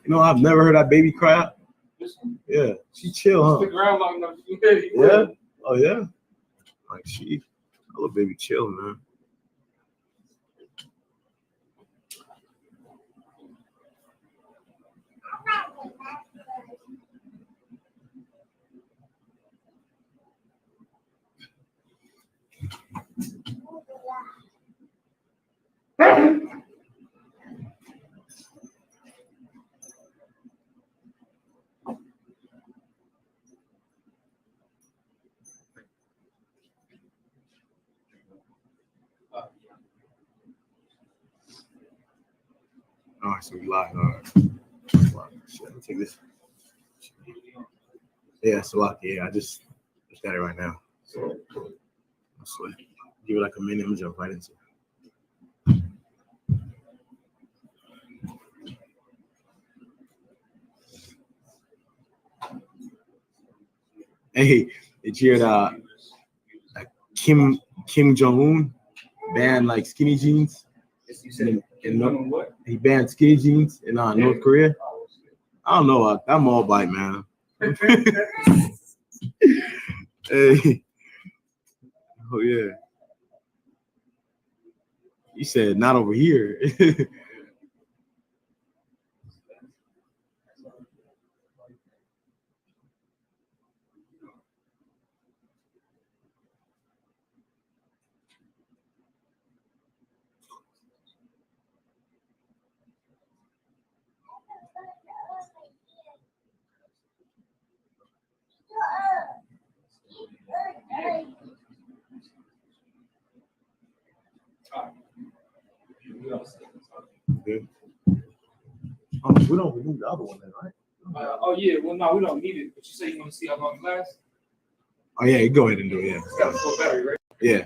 You know, I've never heard that baby cry. Yeah, she chill, huh? Stick around long enough. Yeah. Oh yeah. Like she, I little baby chill, man. All right, so we live. All right. Shit, let me take this. Yeah, so like, yeah, I just got it right now. So I swear, give it like a minute, I'm gonna jump right into it. Hey, did you hear that Kim Jong-un banned like skinny jeans? He banned skinny jeans in North Korea. I don't know. I'm all bite, man. Hey. Oh yeah. He said not over here. Good. Oh, we don't remove the other one then, right? Oh yeah, well no, we don't need it. But you say you want to see how long it lasts? Oh yeah, go ahead and do it. Yeah. It's got a full battery, right? Yeah.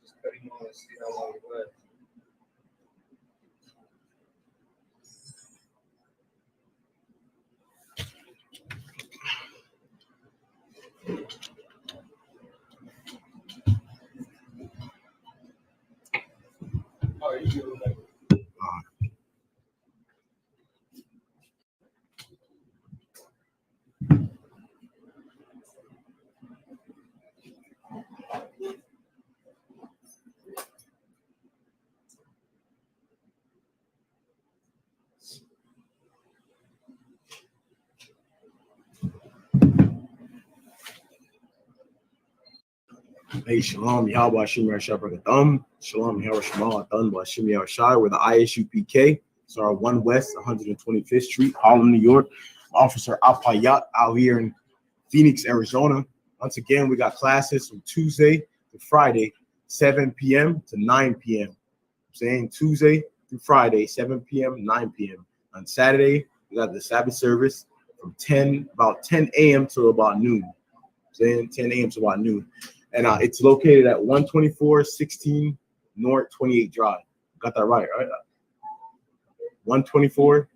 Just cut him on and see how long it lasts. Oh, you do it. Hey, Shalom, Yahweh Hashem Yahshua Thumb. Shalom, Yahweh Shema Thumb, Hashem Yahushai. We're the ISUPK. So our 1 West, 125th Street, Harlem, New York. Officer Alpayat out here in Phoenix, Arizona. Once again, we got classes from Tuesday to Friday, 7 p.m. to 9 p.m. I'm saying Tuesday through Friday, 7 p.m., 9 p.m. On Saturday, we got the Sabbath service from about 10 a.m. to about noon. I'm saying 10 a.m. to about noon. And it's located at 124-16 North 28 Drive. Got that right? 124-16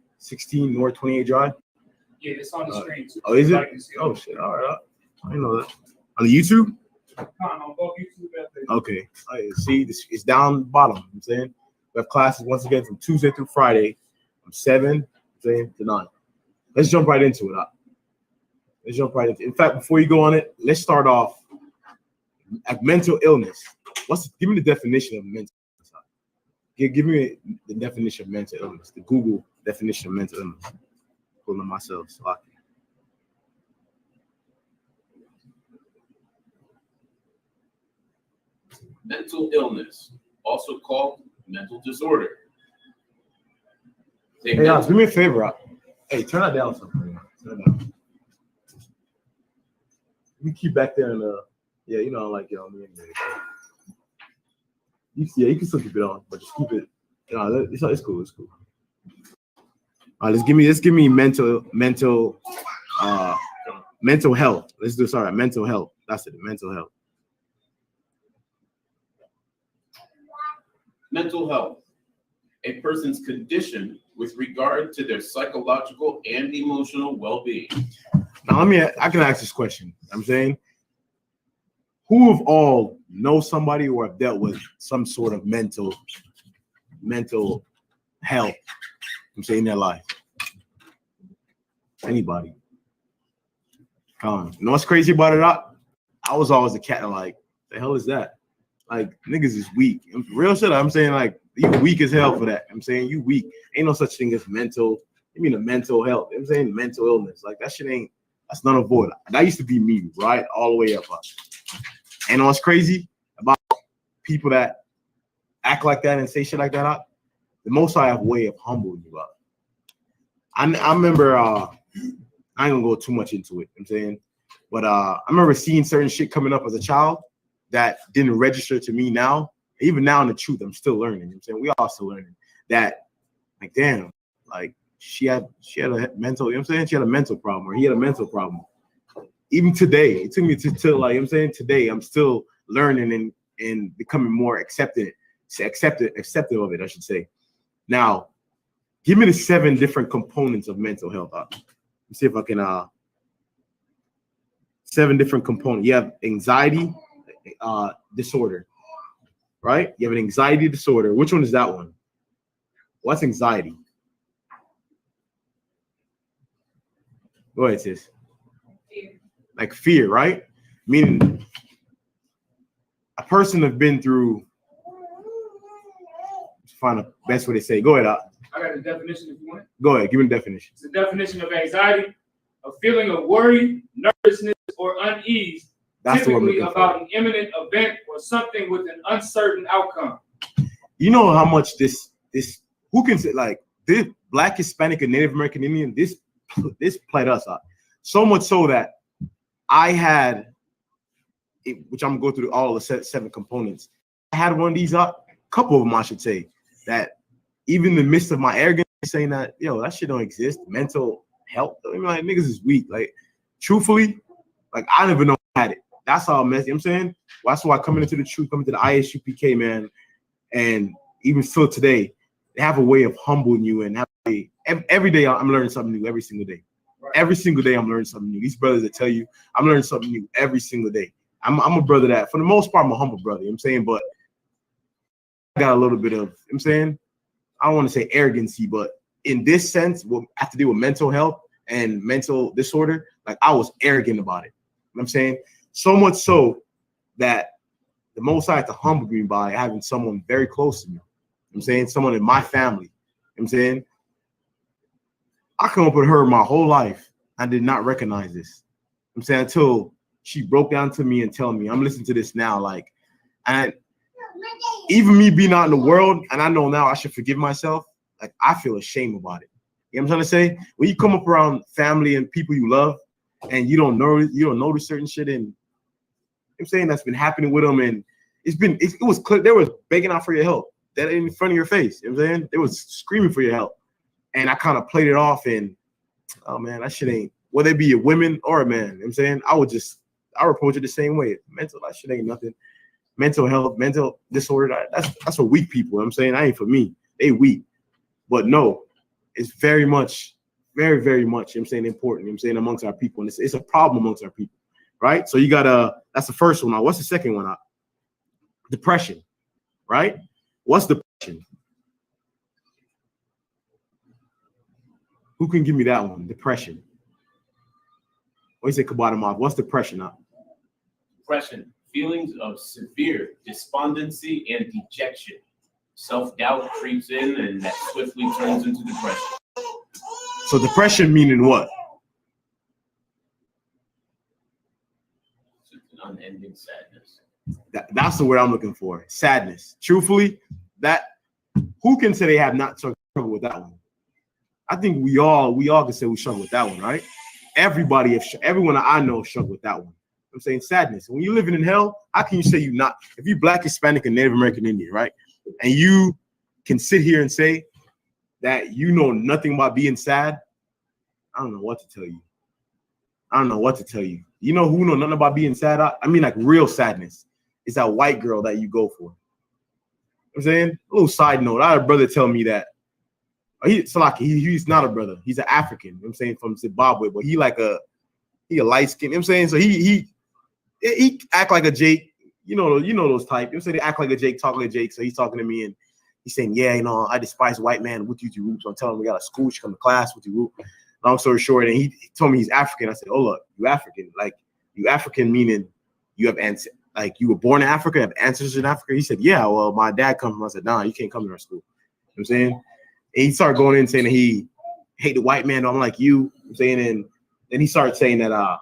North 28 Drive? Yeah, it's on the screen too. Oh, is it? Oh, shit. All right. I didn't know that. On the YouTube? On both YouTube and Facebook. Okay. See, it's down the bottom. I'm saying we have classes once again from Tuesday through Friday from 7 to 9. Let's jump right into it. Let's jump right into it. In fact, before you go on it, let's start off at mental illness. Give me the definition of mental illness. Give me the definition of mental illness. The Google definition of mental illness. Pulling myself. So mental illness, also called mental disorder. Hey, guys, do me a favor. Hey, turn that down something. Turn it down. You keep back there and yeah, you know, like, me anyway. You can still keep it on, but just keep it. It's cool. It's cool. All right, let's give me mental health. Let's do mental health. That's it, mental health. Mental health, a person's condition with regard to their psychological and emotional well-being. Now, I can ask this question. I'm saying, who of all know somebody or have dealt with some sort of mental health, I'm saying, in their life? Anybody. You know what's crazy about it? I was always a cat like, the hell is that? Like, niggas is weak. Real shit. I'm saying, like, you weak as hell for that. I'm saying you weak. Ain't no such thing as mental. You mean a mental health. I'm saying mental illness. Like, that shit ain't, that's none of void. That used to be me, right? All the way up. And what's crazy about people that act like that and say shit like that, the Most High have a way of humbling you up. I remember, I ain't gonna go too much into it, I'm saying, but I remember seeing certain shit coming up as a child that didn't register to me now. Even now, in the truth, I'm still learning. I'm saying we all still learning that, like, damn, like she had a mental, you know what I'm saying? She had a mental problem, or he had a mental problem. Even today, it took me to like, I'm saying today, I'm still learning and becoming more accepted of it, I should say. Now, give me the 7 different components of mental health. Let's see if I can 7 different components. You have anxiety disorder, right? You have an anxiety disorder. Which one is that one? What's anxiety? Go ahead, sis. Fear. Like fear, right? Meaning a person have been through, find the best way to say it. Go ahead. I got a definition if you want it. Go ahead. Give me the definition. It's the definition of anxiety, a feeling of worry, nervousness, or unease, That's typically the one about an imminent event or something with an uncertain outcome. You know how much this who can say, like, this Black, Hispanic, and Native American Indian, this played us out. So much so that I had, which I'm gonna go through all the 7 components. I had one of these a couple of them, I should say, that even in the midst of my arrogance, saying that, yo, that shit don't exist. Mental health, I mean, like, niggas is weak. Like, truthfully, like, I never know I had it. That's how messy. You know what I'm saying? Well, that's why coming into the truth, coming to the ISUPK, man, and even still today, they have a way of humbling you. And every day I'm learning something new every single day. Right. Every single day I'm learning something new. These brothers that tell you I'm learning something new every single day. I'm a brother that, for the most part, I'm a humble brother. You know what I'm saying? But I got a little bit of, you know what I'm saying, I don't want to say arrogancy, but in this sense, what I have to do with mental health and mental disorder, like, I was arrogant about it. You know what I'm saying? So much so that the Most High had to humble me by having someone very close to me. You know what I'm saying? Someone in my family. You know what I'm saying? I come up with her my whole life. I did not recognize this. You know what I'm saying? Until she broke down to me and telling me, I'm listening to this now, like, and even me being out in the world, and I know now I should forgive myself, like, I feel ashamed about it. You know what I'm trying to say? When you come up around family and people you love, and you don't notice certain shit, and I'm saying that's been happening with them, and it was clear they was begging out for your help, that in front of your face. You know what I'm saying? They was screaming for your help, and I kind of played it off, and oh man, that shit ain't, whether it be a woman or a man. You know what I'm saying? I would approach it the same way. Mental, that shit ain't nothing. Mental health, mental disorder, that's for weak people. You know what I'm saying? That ain't for me. They weak. But no, it's very much, very, very much, you know what I'm saying, important, you know what I'm saying, amongst our people. And it's a problem amongst our people, right? So you got that's the first one. Now, what's the second one? Depression, right? What's depression? Who can give me that one? Depression. What do you say, Kabbalah? What's depression? Depression, feelings of severe despondency and dejection. Self-doubt creeps in, and that swiftly turns into depression. So depression meaning what? It's an unending sadness. That's the word I'm looking for. Sadness. Truthfully, who can say they have not struggled with that one? I think we all can say we struggle with that one, right? Everyone I know struggle with that one. I'm saying sadness. When you're living in hell, how can you say you not? If you're Black, Hispanic, and Native American Indian, right? And you can sit here and say that you know nothing about being sad, I don't know what to tell you. You know who know nothing about being sad? I mean, like, real sadness. It's that white girl that you go for. You know what I'm saying? A little side note. I had a brother tell me that he's not a brother. He's an African, you know what I'm saying, from Zimbabwe, but he a light skin, you know what I'm saying? So he act like a Jake. You know those type. You know, so they act like a Jake, talk like a Jake. So he's talking to me and he's saying, yeah, I despise white man with you, so I'm telling him we got a school, she come to class with you. Long story short, and he told me he's African. I said, oh, look, you African. Like, you African meaning you have ancestors. Like, you were born in Africa, have ancestors in Africa? He said, yeah, well, my dad comes from. I said, nah, you can't come to our school. You know what I'm saying? And he started going in saying that he hate the white man, don't like you. You know what I'm saying? And then he started saying that, I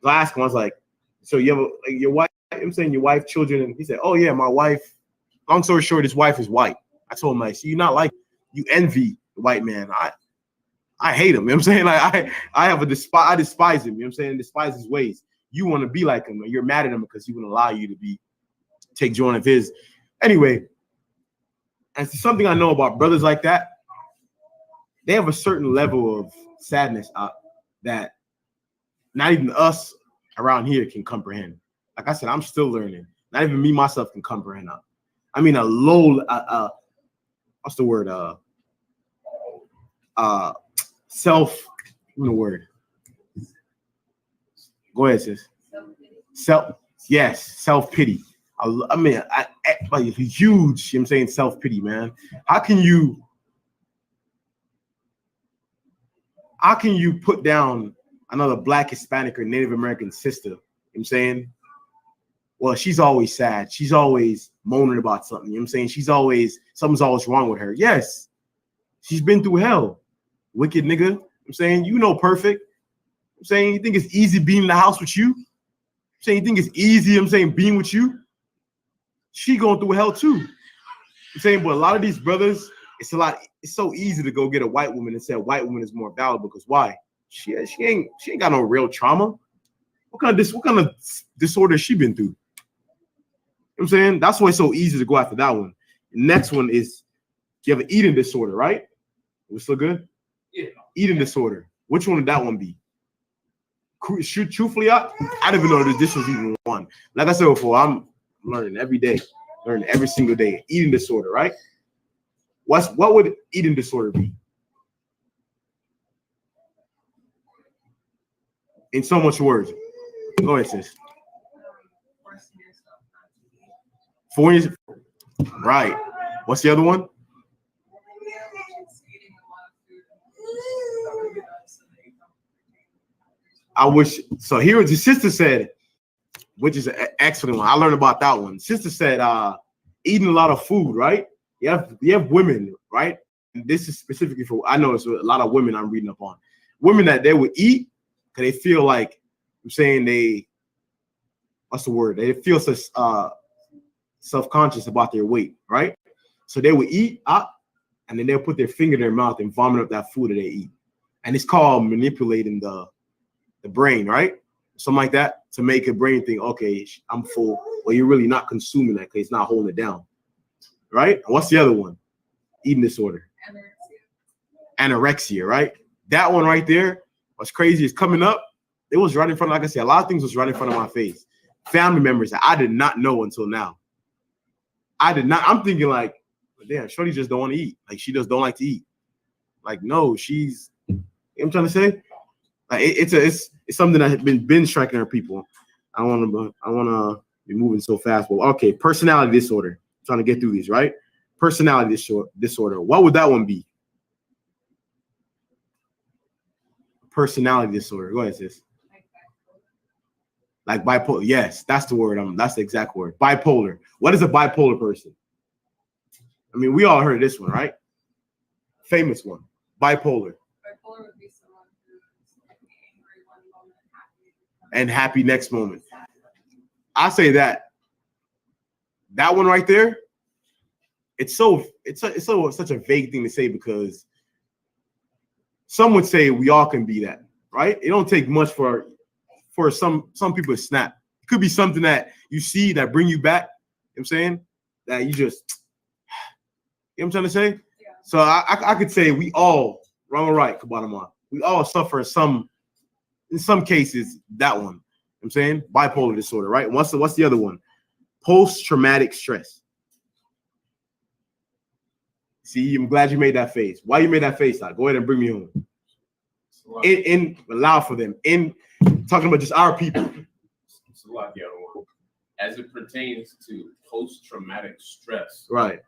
asked him, I was like, so you have your wife, you know what I'm saying, your wife, children? And he said, oh, yeah, my wife. Long story short, his wife is white. I told him, like, see, you're not like, you envy the white man. I hate him. You know what I'm saying? Like, I despise him. You know what I'm saying? Despise his ways. You want to be like him, and you're mad at him because he wouldn't allow you to take joy of his. Anyway, and something I know about brothers like that, they have a certain level of sadness that not even us around here can comprehend. Like I said, I'm still learning. Not even me myself can comprehend that. I mean, a low, what's the word? Self, what's the word? Go ahead, sis. Self-pity. I mean, like huge, you know what I'm saying, self-pity, man. How can you put down another Black, Hispanic, or Native American sister? You know what I'm saying? Well, she's always sad. She's always moaning about something. You know what I'm saying? Something's always wrong with her. Yes, she's been through hell. Wicked nigga. You know what I'm saying? You know perfect. I'm saying, you think it's easy being in the house with you? I'm saying, you think it's easy, I'm saying, being with you? She going through hell too. I'm saying, but a lot of these brothers, it's so easy to go get a white woman and say a white woman is more valuable because why? She ain't got no real trauma. What kind of disorder has she been through? You know what I'm saying? That's why it's so easy to go after that one. The next one is you have an eating disorder, right? We still good? Yeah. Eating disorder. Which one would that one be? Truthfully, I don't even know that this was even one. Like I said before, I'm learning every day, learning every single day. Eating disorder, right? What would eating disorder be? In so much words. Go ahead, sis. Forcing yourself. Right. What's the other one? I wish so. Here was the sister said, which is an excellent one. I learned about that one. Sister said, eating a lot of food, right? You have women, right? And this is specifically for, I know it's a lot of women I'm reading up on. Women that they would eat because they feel like, I'm saying what's the word? They feel such self-conscious about their weight, right? So they would eat up and then they'll put their finger in their mouth and vomit up that food that they eat. And it's called manipulating the brain, right? Something like that, to make a brain think, okay, I'm full. Well, you're really not consuming that because it's not holding it down, right? And what's the other one? Eating disorder. Anorexia, right? That one right there, what's crazy is coming up, it was right in front of, like I said, a lot of things was right in front of my face. Family members that I did not know until now. I'm thinking like, damn, shorty just don't want to eat. Like, she just don't like to eat. Like, no, she's, you know what I'm trying to say? Like, it's something that has been striking our people. I want to be moving so fast. Well, okay, personality disorder. I'm trying to get through these, right? Personality disorder. What would that one be? Personality disorder. Go ahead, sis. Like bipolar. Yes, that's the word. That's the exact word. Bipolar. What is a bipolar person? I mean, we all heard of this one, right? Famous one. Bipolar. Bipolar would be someone who's angry one moment and happy next moment. I say that one right there. It's such a vague thing to say because some would say we all can be that, right? It don't take much for some people to snap. It could be something that you see that bring you back. You know what I'm saying? That you just, you know what I'm trying to say? Yeah. So I could say we all, wrong or right, Kabanama, we all suffer in some cases, that one. You know what I'm saying? Bipolar disorder, right? What's the other one? Post-traumatic stress. See, I'm glad you made that face. Why you made that face? Go ahead and bring me home. In allow for them. In talking about just our people. It's a lot, as it pertains to post-traumatic stress. Right.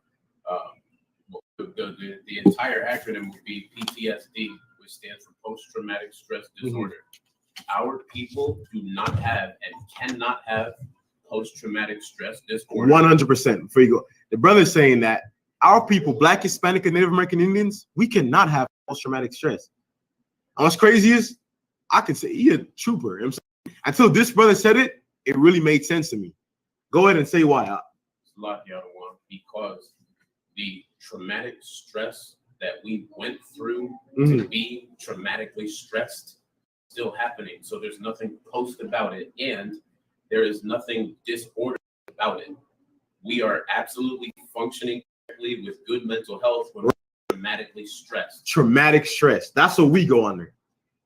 The entire acronym would be PTSD, which stands for post-traumatic stress disorder. Our people do not have and cannot have post-traumatic stress disorder. 100%. Before you go, the brother is saying that our people, Black, Hispanic, and Native American Indians, we cannot have post-traumatic stress. And what's crazy is, I can say he's a trooper. You know what I'm saying? Until this brother said it, it really made sense to me. Go ahead and say why. Because the traumatic stress that we went through Mm-hmm. to be traumatically stressed still happening. So there's nothing post about it, and there is nothing disordered about it. We are absolutely functioning correctly with good mental health when we're traumatically stressed. Traumatic stress. That's what we go under.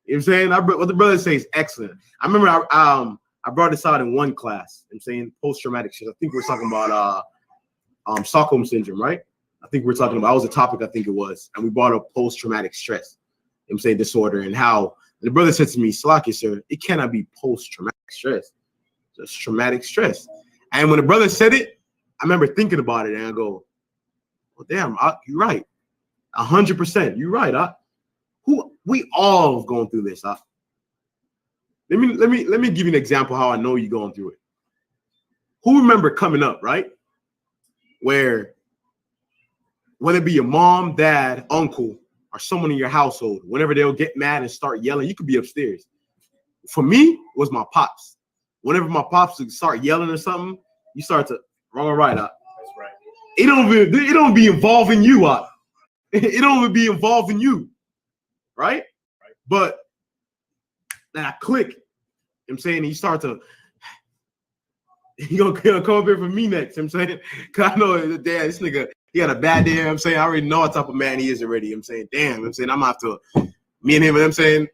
You know what I'm saying? What the brother says is excellent. I remember I brought this out in one class. I'm saying post-traumatic stress. I think we're talking about Stockholm syndrome, right? I think we're talking about, that was a topic, I think it was, and we brought up post-traumatic stress. You know what I'm saying, disorder, and how the brother said to me, Slacky, sir, it cannot be post-traumatic stress. It's traumatic stress. And when the brother said it, I remember thinking about it, and I go, well, damn, you're right. 100%. You're right. We all have gone through this. Let me give you an example how I know you're going through it. Who remember coming up, right? Where whether it be your mom, dad, uncle, or someone in your household, whenever they'll get mad and start yelling, you could be upstairs. For me, it was my pops. Whenever my pops would start yelling or something, you start to wrong or right. That's right. It don't be involving you. It don't even be involving you, right? But then I click. You know what I'm saying, you start to, you're gonna come up here for me next. You know what I'm saying, because I know, damn, this nigga, he had a bad day. You know what I'm saying, I already know what type of man he is already. You know what I'm saying, damn, you know what I'm saying, I'm gonna have to, me and him, you know what I'm saying,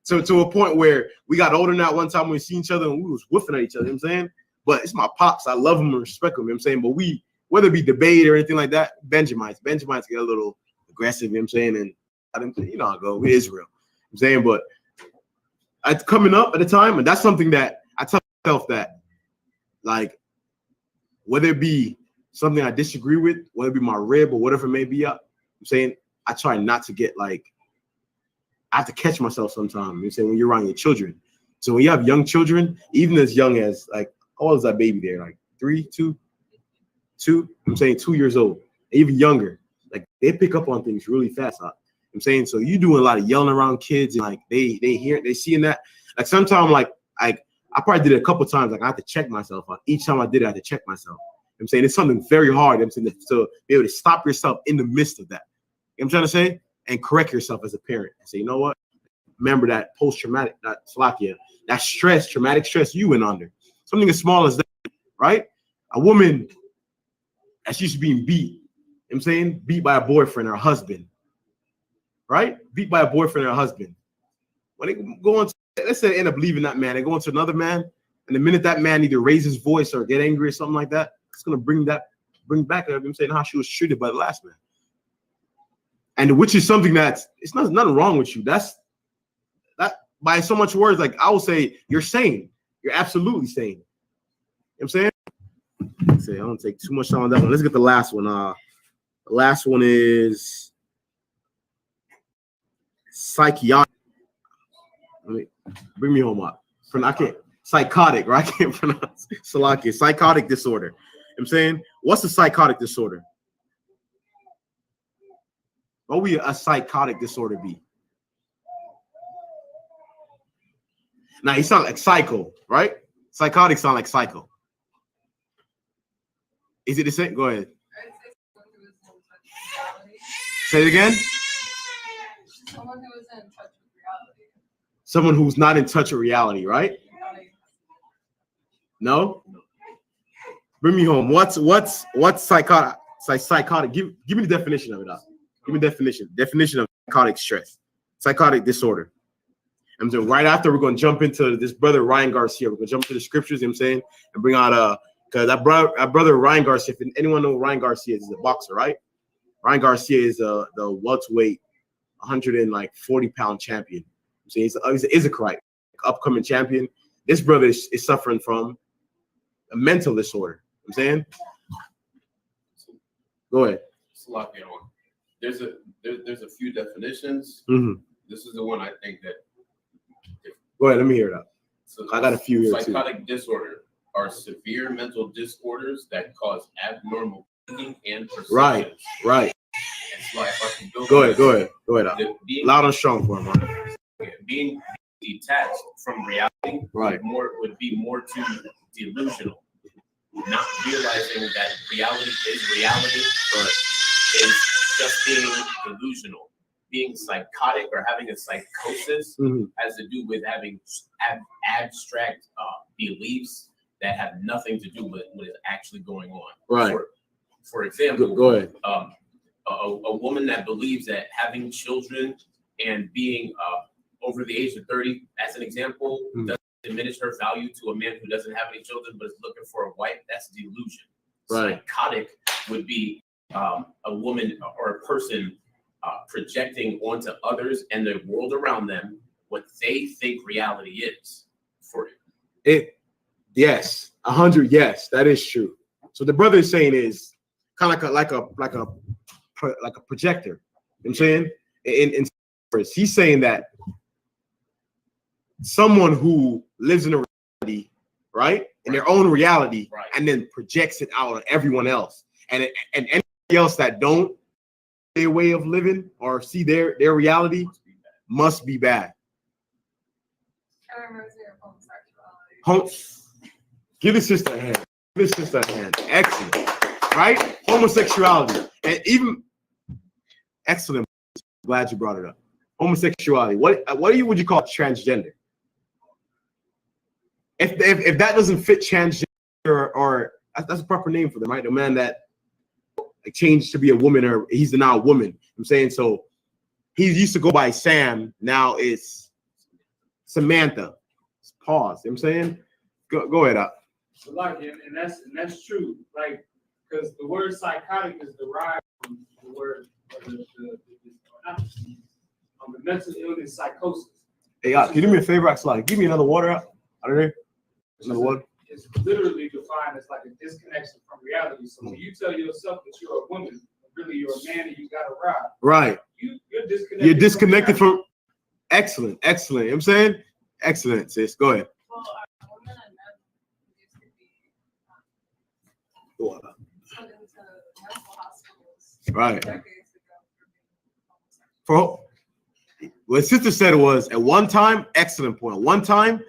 to a point where we got older now. One time when we see each other and we was woofing at each other. You know what I'm saying, but it's my pops. I love him and respect him. You know what I'm saying, but we, whether it be debate or anything like that, Benjamites get a little aggressive. You know what I'm saying, and I didn't, you know, I go with Israel. You know what I'm saying, but coming up at the time, and that's something that I tell myself that, like, whether it be something I disagree with, whether it be my rib or whatever it may be, I'm saying I try not to get like, I have to catch myself sometimes. You know what I'm saying, when you're around your children. So when you have young children, even as young as like, how old is that baby there? Like 3, 2? I'm saying 2 years old, even younger. Like they pick up on things really fast. I'm saying, so you doing a lot of yelling around kids, and like they hear, they seeing that. Like sometimes, like I probably did it a couple of times. Like I had to check myself. Each time I did it, I had to check myself. I'm saying it's something very hard. I'm saying to be able to stop yourself in the midst of that. You know what I'm trying to say, and correct yourself as a parent and say, you know what? Remember that post-traumatic, that stress, traumatic stress you went under. Something as small as that, right? A woman that's used to being beat. You know what I'm saying, beat by a boyfriend or a husband. Right? Beat by a boyfriend or a husband. When they go on, let's say they end up leaving that man, they go into another man, and the minute that man either raise his voice or get angry or something like that, it's gonna bring back, you know what I'm saying, how she was treated by the last man. And which is something that's, it's nothing wrong with you. That by so much words, like I will say, you're sane. You're absolutely sane. You know what I'm saying? Let's say I don't take too much time on that one. Let's get the last one. The last one is psychiatric. Bring me home up. I can't. Psychotic, right? I can't pronounce Salakia. Psychotic disorder. I'm saying, what's a psychotic disorder? What would a psychotic disorder be? Now, you sound like psycho, right? Psychotic sound like psycho. Is it the same? Go ahead. Say it again. Someone who is in touch with reality. Someone who's not in touch with reality, right? No? Bring me home. What's psychotic? Psychotic. Give me the definition of it. Give me the definition of psychotic stress, psychotic disorder. And so right after, we're going to jump into this brother Ryan Garcia. We're going to jump to the scriptures, you know what I'm saying, and bring out because that brother Ryan Garcia, if anyone know who Ryan Garcia is, he's a boxer, right? Ryan Garcia is the welterweight 140-pound champion. So he's an Isaacite, upcoming champion. This brother is suffering from a mental disorder. You know what I'm saying, go ahead. There's a few definitions. Mm-hmm. This is the one I think that. Go ahead, let me hear that. So I got a few here too. Psychotic disorder are severe mental disorders that cause abnormal thinking and perceptions. Right. And so if I can Go ahead. Being, Loud and strong for him, man. being detached from reality Right. would be more too delusional. Not realizing that reality is reality, but is just being delusional. Being psychotic or having a psychosis has to do with having abstract beliefs that have nothing to do with what is actually going on. Right. For example, Go ahead. A woman that believes that having children and being over the age of 30, as an example, doesn't diminish her value to a man who doesn't have any children but is looking for a wife. That's delusion. Right. Psychotic would be a woman or a person projecting onto others and the world around them what they think reality is for it. Yes, 100. Yes, that is true. So the brother is saying is kind of like a projector. You know what I'm saying? In he's saying that someone who lives in a reality, right, in their own reality, Right. and then projects it out on everyone else, and anybody else that don't their way of living or see their reality must be bad. Give the sister a hand. Give the sister a hand. Excellent. Right? Homosexuality. And even excellent. Glad you brought it up. Homosexuality. What would you call transgender? If that doesn't fit transgender or that's a proper name for them, right? The man that changed to be a woman or he's now a woman. I'm saying so he used to go by Sam, now it's Samantha. Pause. You know what I'm saying? Go ahead up. So like, and that's true. Like, because the word psychotic is derived from the word the mental illness psychosis. Hey, can you do me a favor? Give me another water out of there. Another water. It's literally defined as like a disconnection from reality. So when you tell yourself that you're a woman, really you're a man and you got a ride. Right. You're disconnected. You're disconnected from. Excellent. You know what I'm saying? Excellent, sis. Go ahead. Well, women and men used to be Go on. put into mental hospitals Right. decades ago for being homosexual. For what sister said was at one time, excellent point. At one time,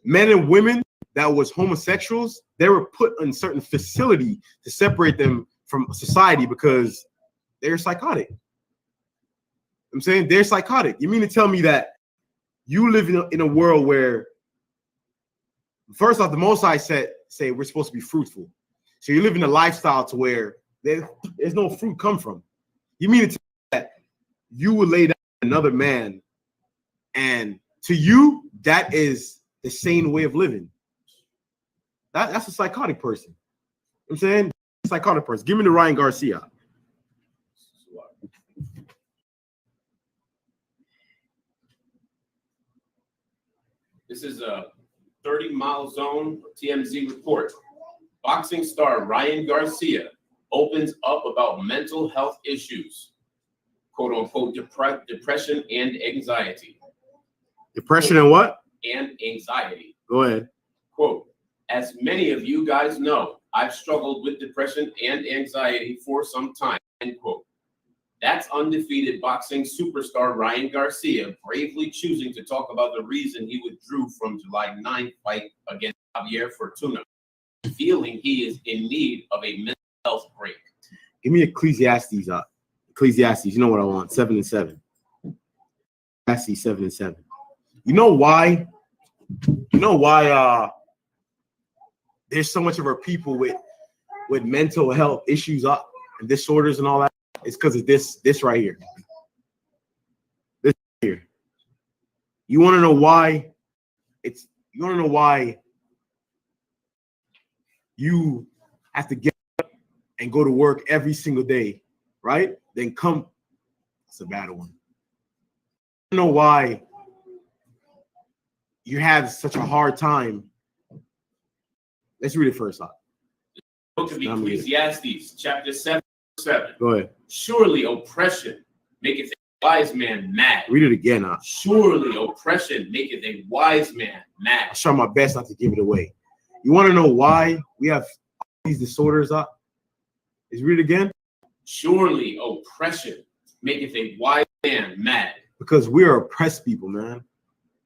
men and women that was homosexuals, they were put in certain facility to separate them from society because they're psychotic. I'm saying they're psychotic. You mean to tell me that you live in a world where, first off, the Most High say we're supposed to be fruitful. So you live in a lifestyle to where there's no fruit come from. You mean to tell me that you would lay down another man, and to you, that is the sane way of living. That's a psychotic person. You know what I'm saying? Psychotic person. Give me the Ryan Garcia. This is a 30-mile zone TMZ report. Boxing star Ryan Garcia opens up about mental health issues, quote unquote, depression and anxiety. Depression and what? And anxiety. Go ahead. Quote, as many of you guys know, I've struggled with depression and anxiety for some time, end quote. That's undefeated boxing superstar Ryan Garcia bravely choosing to talk about the reason he withdrew from July 9th fight against Javier Fortuna, feeling he is in need of a mental health break. Give me Ecclesiastes. Ecclesiastes, you know what I want? 7 and 7. Ecclesiastes 7 and 7. You know why? There's so much of our people with mental health issues up and disorders and all that. It's because of this right here. This here. You want to know why? You want to know why you have to get up and go to work every single day, right? Then come. That's a bad one. You know why you have such a hard time. Let's read it first. Book of Ecclesiastes, chapter 7. Go ahead. Surely oppression maketh wise man mad. Read it again. Surely oppression maketh a wise man mad. I try my best not to give it away. You want to know why we have these disorders up? Is read it again. Surely oppression maketh a wise man mad. Because we are oppressed people, man.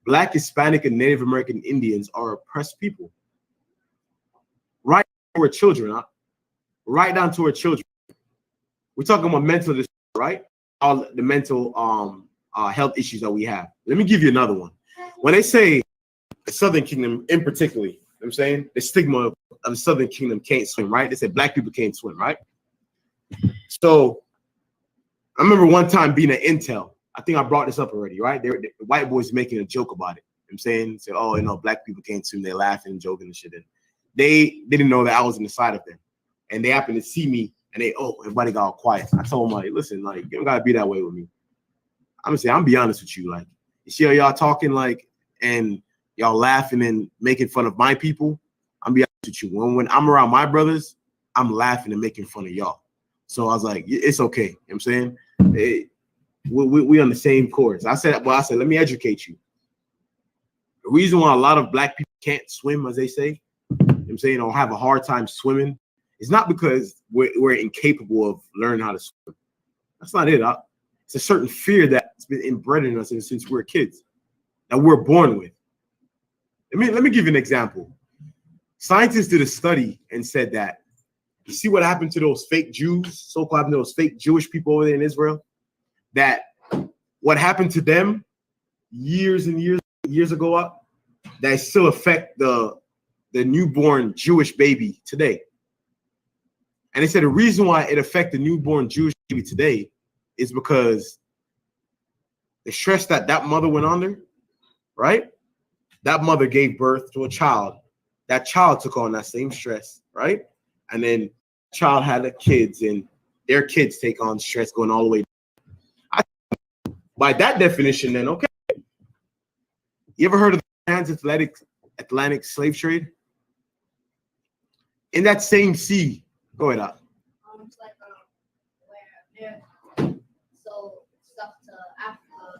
Black, Hispanic, and Native American Indians are oppressed people. Right down to our children, huh? Right down to our children. We're talking about mental disorder, right? All the mental health issues that we have. Let me give you another one. When they say the Southern Kingdom in particular, you know what I'm saying the stigma of the Southern Kingdom can't swim, right? They say black people can't swim, right? So I remember one time being at Intel. I think I brought this up already, right? The white boys making a joke about it. You know what I'm saying, say, oh, you know, black people can't swim. They're laughing and joking and shit. And they didn't know that I was in the side of them. And they happened to see me and everybody got all quiet. I told them, like, listen, like, you don't gotta be that way with me. I'm gonna say, I'm be honest with you. Like, you see how y'all talking, like, and y'all laughing and making fun of my people. I'm be honest with you. When I'm around my brothers, I'm laughing and making fun of y'all. So I was like, it's okay. You know what I'm saying? We on the same course. I said, let me educate you. The reason why a lot of black people can't swim, as they say, you know what I'm saying, or have a hard time swimming, is not because we're incapable of learning how to swim. That's not it. It's a certain fear that's been inbred in us since we're kids, that we're born with. Let me give you an example. Scientists did a study and said that, you see what happened to those fake Jews, so-called happened to those fake Jewish people over there in Israel? That what happened to them years and years ago that still affect the newborn Jewish baby today. And they said the reason why it affects the newborn Jewish baby today is because the stress that mother went under, right? That mother gave birth to a child. That child took on that same stress, right? And then child had the kids, and their kids take on stress going all the way. By that definition, then, okay. You ever heard of the transatlantic slave trade? In that same sea, go ahead, It's like where America sold stuff to Africa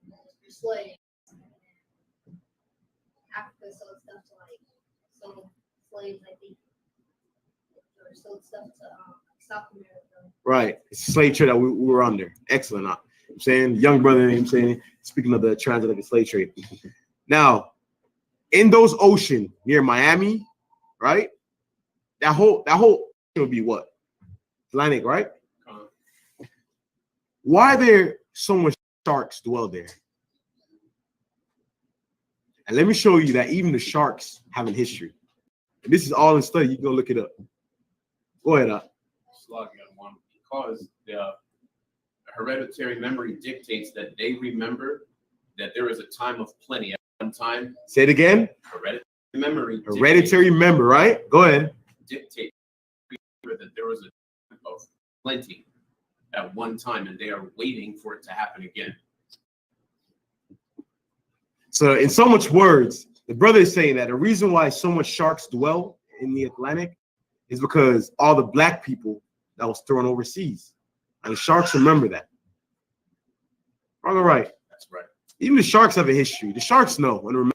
for slaves. Africa sold stuff to slaves, I think, or sold stuff to South America. Right, it's a slave trade that we were under. Excellent. I'm saying, young brother, I'm saying, speaking of the transatlantic slave trade. Now, in those ocean near Miami, right? That whole would be what? Atlantic, right? Why there so much sharks dwell there? And let me show you that even the sharks have a history. And this is all in study. You can go look it up. Go ahead, Because the hereditary memory dictates that they remember that there is a time of plenty at one time. Say it again. Hereditary memory, right? Go ahead. Dictate that there was a time of plenty at one time, and they are waiting for it to happen again. So, in so much words, the brother is saying that the reason why so much sharks dwell in the Atlantic is because all the black people that was thrown overseas. And the sharks remember that. Wrong or right? That's right. Even the sharks have a history. The sharks know and remember.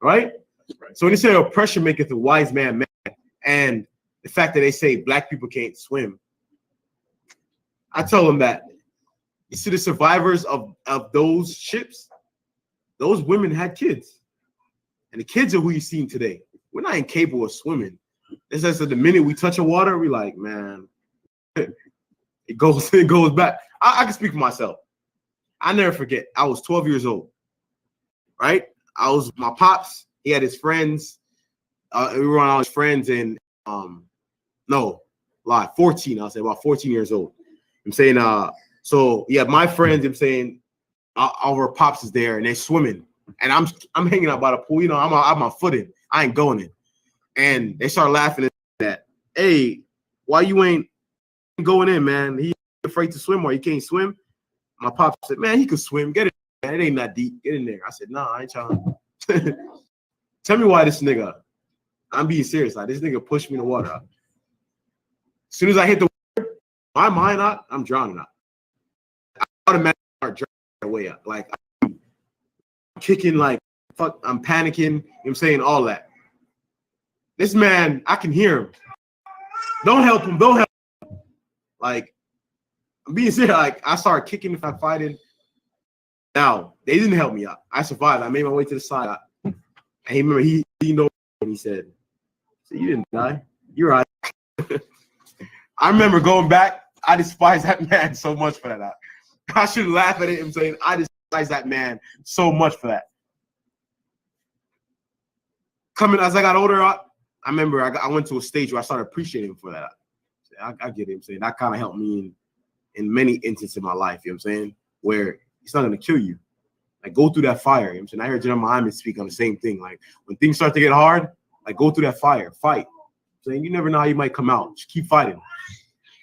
Right? That's right. So when they say oppression maketh a wise man mad, and the fact that they say black people can't swim, I tell them that, you see the survivors of those ships, those women had kids. And the kids are who you're seeing today. We're not incapable of swimming. It's just that the minute we touch the water, we're like, man, it goes back. I can speak for myself. I never forget. I was 12 years old, right? I was my pops. He had his friends. We were on his friends, and 14. I'll say about 14 years old. I'm saying, so yeah, my friends. I'm saying, our pops is there, and they're swimming, and I'm hanging out by the pool. You know, I'm my footing. I ain't going in, and they start laughing at that. Hey, why you ain't going in, man? He afraid to swim, or he can't swim. My pop said, man, he could swim. Get it, man. It ain't that deep. Get in there. I said, nah, I ain't trying. Tell me why this nigga, I'm being serious. Like, this nigga pushed me in the water. As soon as I hit the water, my mind out, I'm drowning out. automatically start dragging my way up. Like I'm kicking, like fuck, I'm panicking, you know what I'm saying, all that. This man, I can hear him. Don't help him, don't help him. Like, I'm being serious, like I started kicking if I'm fighting. Now, they didn't help me out. I survived. I made my way to the side. And he remember he know and he said, so you didn't die. You're right. I remember going back. I despise that man so much for that. I should laugh at it and saying I despise that man so much for that. Coming as I got older, I remember I went to a stage where I started appreciating him for that. I get it. I'm saying that kind of helped me in many instances in my life. You know what I'm saying? Where it's not gonna kill you. Like go through that fire. You know what I'm saying? I heard General Muhammad speak on the same thing. Like when things start to get hard, like go through that fire, fight. Saying you never know how you might come out. Just keep fighting.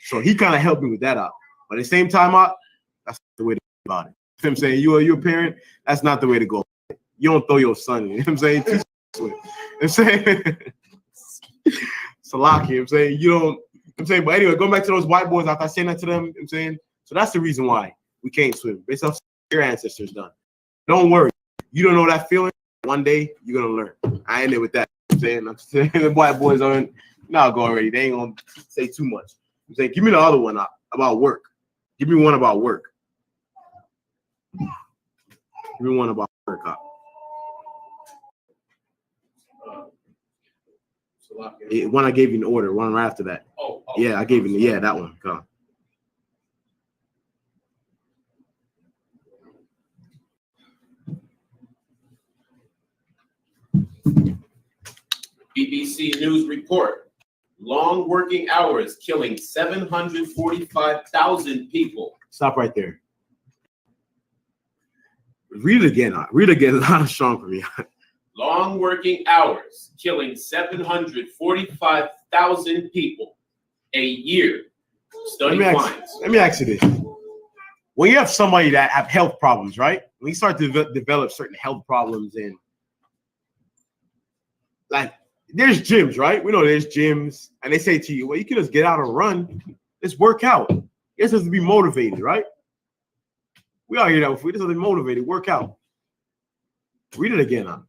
So he kind of helped me with that out. But at the same time, that's the way to go about it. You know what I'm saying? You're a parent, that's not the way to go. You don't throw your son in. You know what I'm saying? You know what I'm saying? Salaki, you know what I'm saying? You don't, I'm saying, but anyway, going back to those white boys after I saying that to them, you know what I'm saying? So that's the reason why we can't swim. Based off your ancestors done. Don't worry. You don't know that feeling. One day you're gonna learn. I ended with that. You know what I'm saying the white boys aren't now go already. They ain't gonna say too much. I'm saying, give me the other one about work. Give me one about work. Give me one about work. One I gave you in order. One right after that. Oh. Yeah, I gave you. Yeah, that one. Come. BBC News report. Long working hours killing 745,000 people. Stop right there. Read it again. Read it again. It's not strong for me. Long working hours killing 745,000 people a year. Study finds. Let me ask you this. When you have somebody that have health problems, right? When you start to develop certain health problems and like there's gyms, right? We know there's gyms, and they say to you, well, you can just get out and run. Let's work out. You're supposed to be motivated, right? We all hear that before. You're supposed to be motivated, work out. Read it again, huh?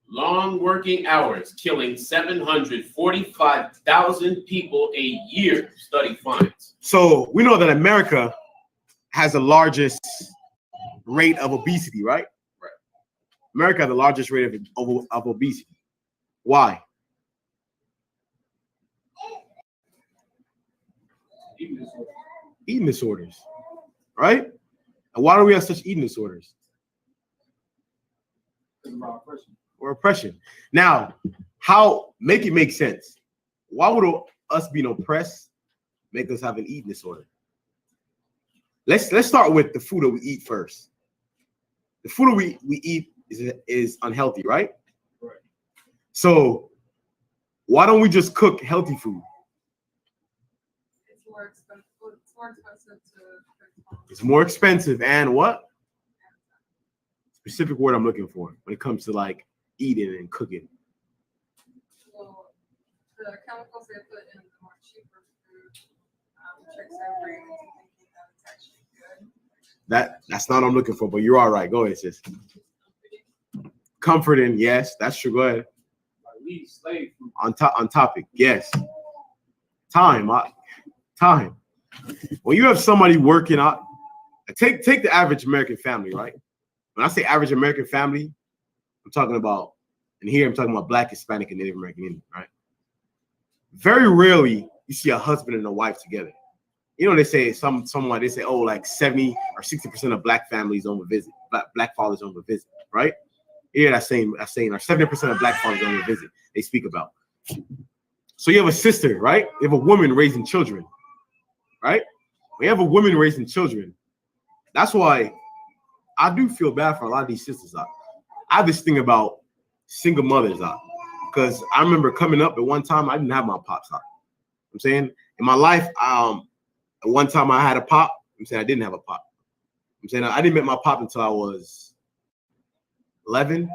Long working hours killing 745,000 people a year, study finds. So we know that America has the largest rate of obesity, right? Right. America has the largest rate of obesity. Why? Eating disorders, right? And why do we have such eating disorders? Or oppression. Now, how make it make sense? Why would us being oppressed make us have an eating disorder? Let's start with the food that we eat first. The food that we eat is unhealthy, right? Right. So why don't we just cook healthy food? It's more expensive. It's more expensive and what? Specific word I'm looking for when it comes to like eating and cooking. Well, the chemicals they put in the more cheaper food tricks our brain into thinking that it's actually good. That's not what I'm looking for, but you're all right. Go ahead, sis. Comforting, yes, that's true. Go ahead. On topic, yes. Time. When you have somebody working out, take the average American family, right? When I say average American family, I'm talking about, and here I'm talking about Black, Hispanic, and Native American Indian, right? Very rarely you see a husband and a wife together. You know, they say someone they say, oh, like 70 or 60% of Black families don't visit, Black fathers don't visit, right? Yeah, that's saying, or 70% of Black fathers don't visit. They speak about. So you have a sister, right? You have a woman raising children, right? When you have a woman raising children, that's why I do feel bad for a lot of these sisters out. I have this thing about single mothers out because I remember coming up at one time I didn't have my pops out. I'm saying in my life, at one time I had a pop. I'm saying I didn't have a pop. I'm saying I didn't meet my pop until I was 11,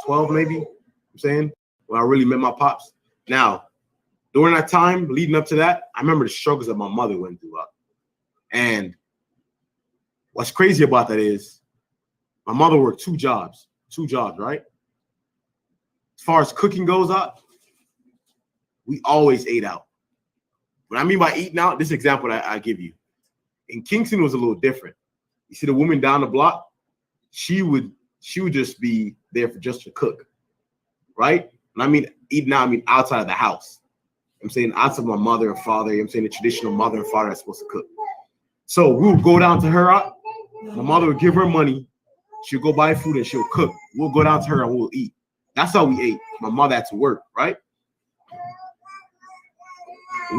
12 maybe. I'm saying when I really met my pops. Now, during that time leading up to that, I remember the struggles that my mother went through. And What's crazy about that is my mother worked two jobs, right? As far as cooking goes up, we always ate out. What I mean by eating out, this example that I give you. In Kingston, it was a little different. You see the woman down the block, she would just be there just to cook, right? And I mean eating out, I mean outside of the house. I'm saying outside of my mother and father, I'm saying the traditional mother and father that's supposed to cook. So we'll go down to her. My mother would give her money. She'll go buy food and she'll cook. We'll go down to her and we'll eat. That's how we ate. My mother had to work, right?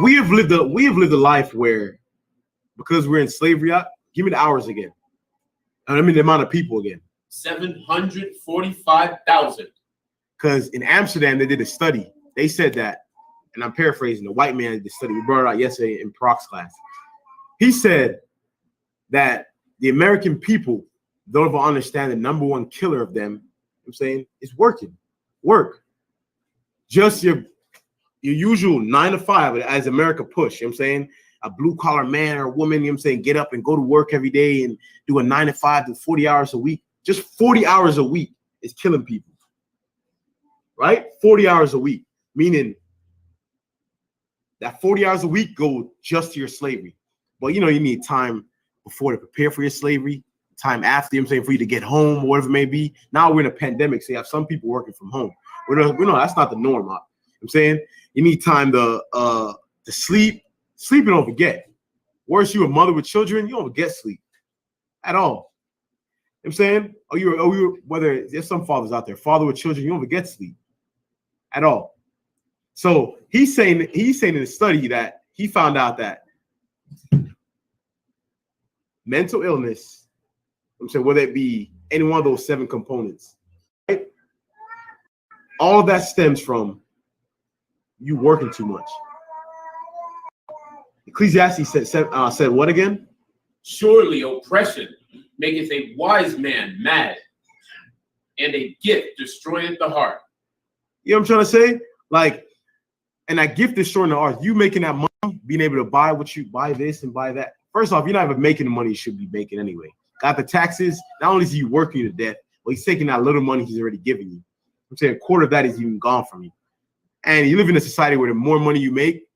We have lived a life where, because we're in slavery, give me the hours again. I mean the amount of people again. 745,000. Because in Amsterdam, they did a study. They said that, and I'm paraphrasing, the white man did the study. We brought it out yesterday in Proc's class. He said that the American people don't even understand the number one killer of them, I'm saying, is work. Just your usual 9 to 5 as America push, I'm saying, a blue collar man or woman, I'm saying, get up and go to work every day and do a 9 to 5 to 40 hours a week. Just 40 hours a week is killing people, right? 40 hours a week, meaning that 40 hours a week go just to your slavery. But you need time before to prepare for your slavery, time after, I'm saying, for you to get home, or whatever it may be. Now we're in a pandemic, so you have some people working from home. We know that's not the norm. I'm saying you need time to sleep. Sleep you don't forget. Worse, you a mother with children, you don't get sleep at all. I'm saying, whether there's some fathers out there, father with children, you don't forget sleep at all. So he's saying in the study that he found out that mental illness, I'm saying, whether it be any one of those 7 components, right? All of that stems from you working too much. Ecclesiastes said what again? Surely oppression maketh a wise man mad, and a gift destroyeth the heart. You know what I'm trying to say? Like, and that gift destroying the heart, you making that money, being able to buy what you buy, this and buy that. First off, you're not even making the money you should be making anyway. Got the taxes, not only is he working you to death, but he's taking that little money he's already giving you. I'm saying a quarter of that is even gone from you. And you live in a society where the more money you make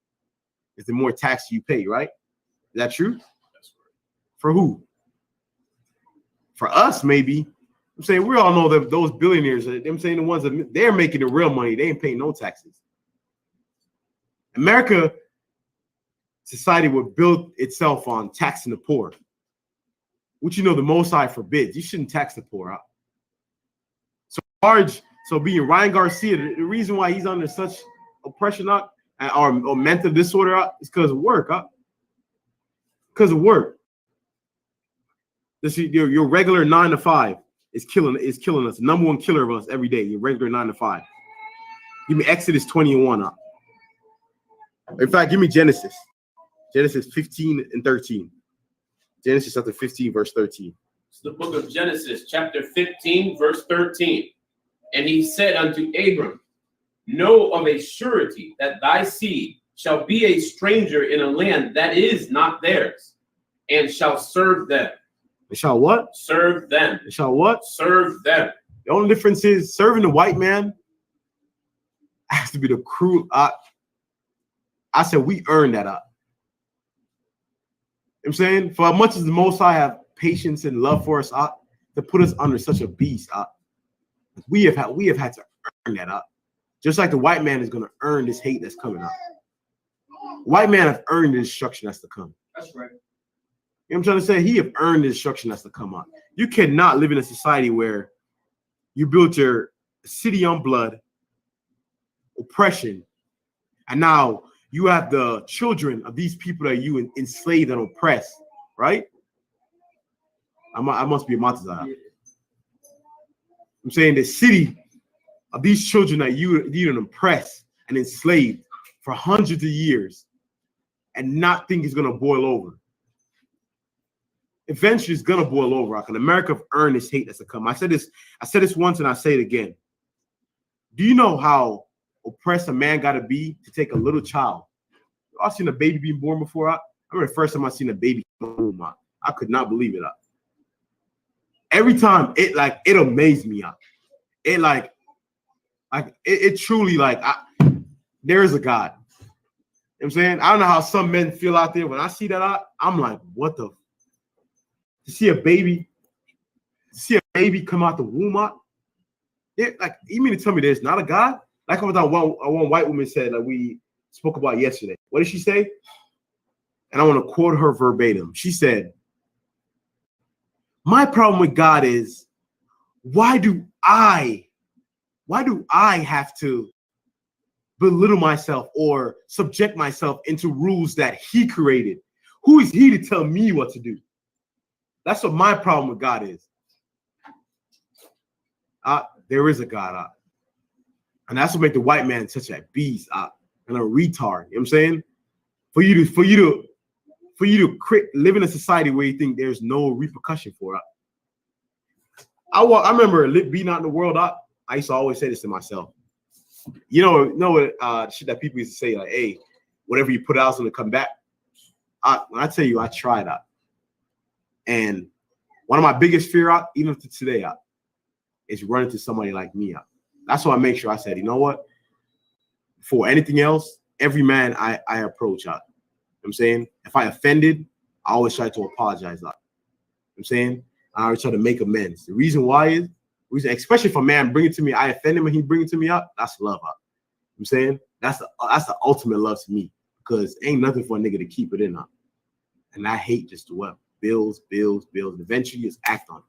is the more tax you pay, right? Is that true? That's right. For who? For us, maybe. I'm saying we all know that those billionaires, I'm saying the ones that they're making the real money, they ain't paying no taxes. America, society would build itself on taxing the poor, which the Most High forbids. You shouldn't tax the poor out. So being Ryan Garcia, the reason why he's under such oppression or mental disorder is because of work. Because of work. This your regular 9 to 5 is killing us. Number one killer of us every day. Your regular 9 to 5. Give me Exodus 20:1 up. In fact, give me Genesis 15 and 13. Genesis chapter 15, verse 13. It's the book of Genesis, chapter 15, verse 13. And he said unto Abram, know of a surety that thy seed shall be a stranger in a land that is not theirs, and shall serve them. They shall what? Serve them. They shall what? Serve them. The only difference is serving the white man has to be the cruel. I said we earned that up. I'm saying, for as much as the Most High have patience and love for us, to put us under such a beast, we have had to earn that up. Just like the white man is going to earn this hate that's coming up. White man have earned the destruction that's to come. That's right. You know what I'm trying to say? He have earned the destruction that's to come up. You cannot live in a society where you built your city on blood, oppression, and now you have the children of these people that you enslaved and oppressed, right? I must be a Matazah. I'm saying the city of these children that you oppressed and enslaved for hundreds of years and not think it's going to boil over. Eventually, it's going to boil over. Because America have earned this hate that's to come. I said this once and I say it again. Do you know how oppressed a man got to be to take a little child? I've seen a baby being born before. I remember the first time I seen a baby born. I could not believe it. every time it amazed me. It truly there is a God. You know what I'm saying? I don't know how some men feel out there when I see that. I'm like, what the? To see a baby come out the womb out. Like, you mean to tell me there's not a God? Like what that one white woman said that we spoke about yesterday. What did she say? And I want to quote her verbatim. She said, "My problem with God is, why do I have to belittle myself or subject myself into rules that he created? Who is he to tell me what to do?" That's what my problem with God is. There is a God. And that's what makes the white man such a beast and a retard. You know what I'm saying? For you to live in a society where you think there's no repercussion for it. I remember being out in the world. I used to always say this to myself. You know what shit that people used to say, like, hey, whatever you put out is gonna come back. When I tell you, I tried that. And one of my biggest fear even to today is running to somebody like me. That's why I make sure I said, you know what? For anything else, every man I approach. You know what I'm saying? If I offended, I always try to apologize. You know what I'm saying? I always try to make amends. The reason why is, especially if a man bring it to me, I offend him and he bring it to me up, that's love. You know what I'm saying? That's the ultimate love to me, because ain't nothing for a nigga to keep it in. And I hate just to what? Bills. Eventually just act on it.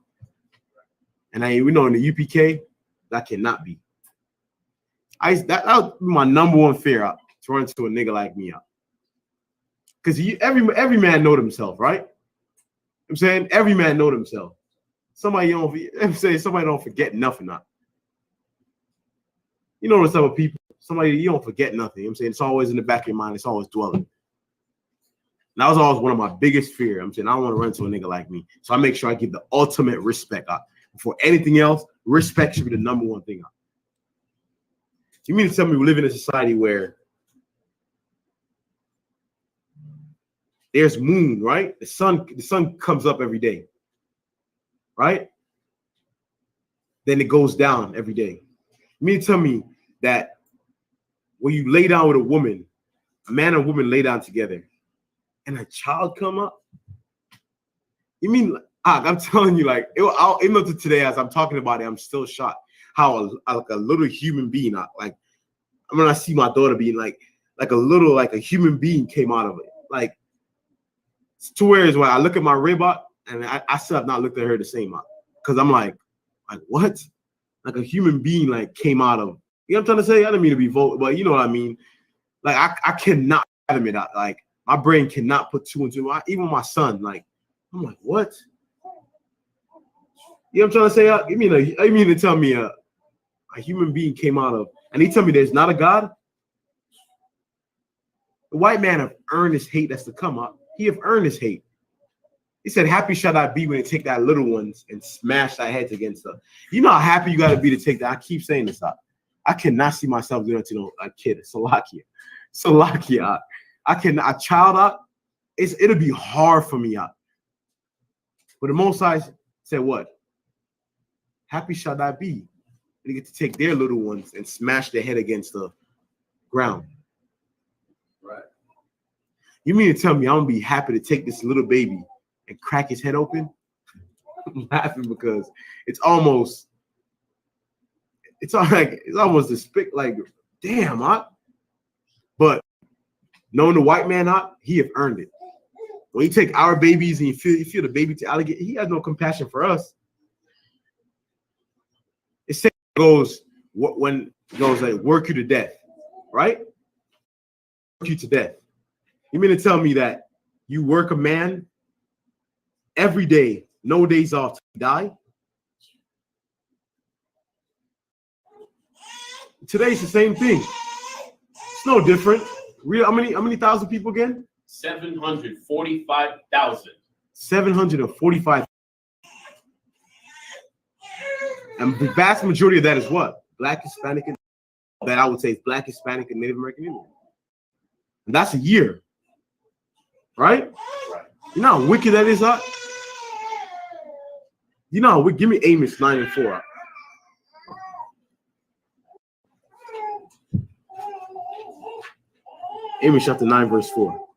And we know in the UPK, that cannot be. That would be my number one fear to run to a nigga like me. Because every man know themselves, right? I'm saying every man know themselves. Somebody don't forget nothing. You know some of people, somebody you don't forget nothing. You know what I'm saying? It's always in the back of your mind, it's always dwelling. And that was always one of my biggest fears. I'm saying I don't want to run to a nigga like me. So I make sure I give the ultimate respect. Before anything else, respect should be the number one thing. You mean to tell me we live in a society where there's moon, right? The sun comes up every day, right? Then it goes down every day. You mean to tell me that when you lay down with a woman, a man and a woman lay down together, and a child come up? You mean, I'm telling you, like, even up to today, as I'm talking about it, I'm still shocked how a little human being, like, when I see my daughter being like a human being came out of it. Like, to where is when I look at my rib and I still have not looked at her the same because I'm like what? Like a human being like came out of, you know what I'm trying to say? I didn't mean to be vulgar, but you know what I mean. Like I cannot fathom it. Like my brain cannot put two and two. Even my son, like I'm like, what? You know what I'm trying to say? You mean to tell me a human being came out of, and he tell me there's not a God? The white man have earned his hate that's to come up. He have earned his hate. He said, happy shall I be when they take that little ones and smash their heads against them. You know how happy you got to be to take that? I keep saying this out. I cannot see myself doing it to a kid. Salakia. A child out. It'll be hard for me out. But the Most High said what? Happy shall I be. They get to take their little ones and smash their head against the ground. Right. You mean to tell me I'm gonna be happy to take this little baby and crack his head open? I'm laughing because it's almost like damn, but knowing the white man he have earned it. When you take our babies and you feel the baby to alligator, he has no compassion for us. It goes when it goes like work you to death, right? Work you to death. You mean to tell me that you work a man every day, no days off to die? Today's the same thing. It's no different. How many thousand people again? 745,000. 745. And the vast majority of that is what? Black, Hispanic, and that I would say is Black, Hispanic, and Native American Indian. And that's a year. Right? You know how wicked that is, huh? You know, give me Amos 9:4. Amos chapter 9, verse 4.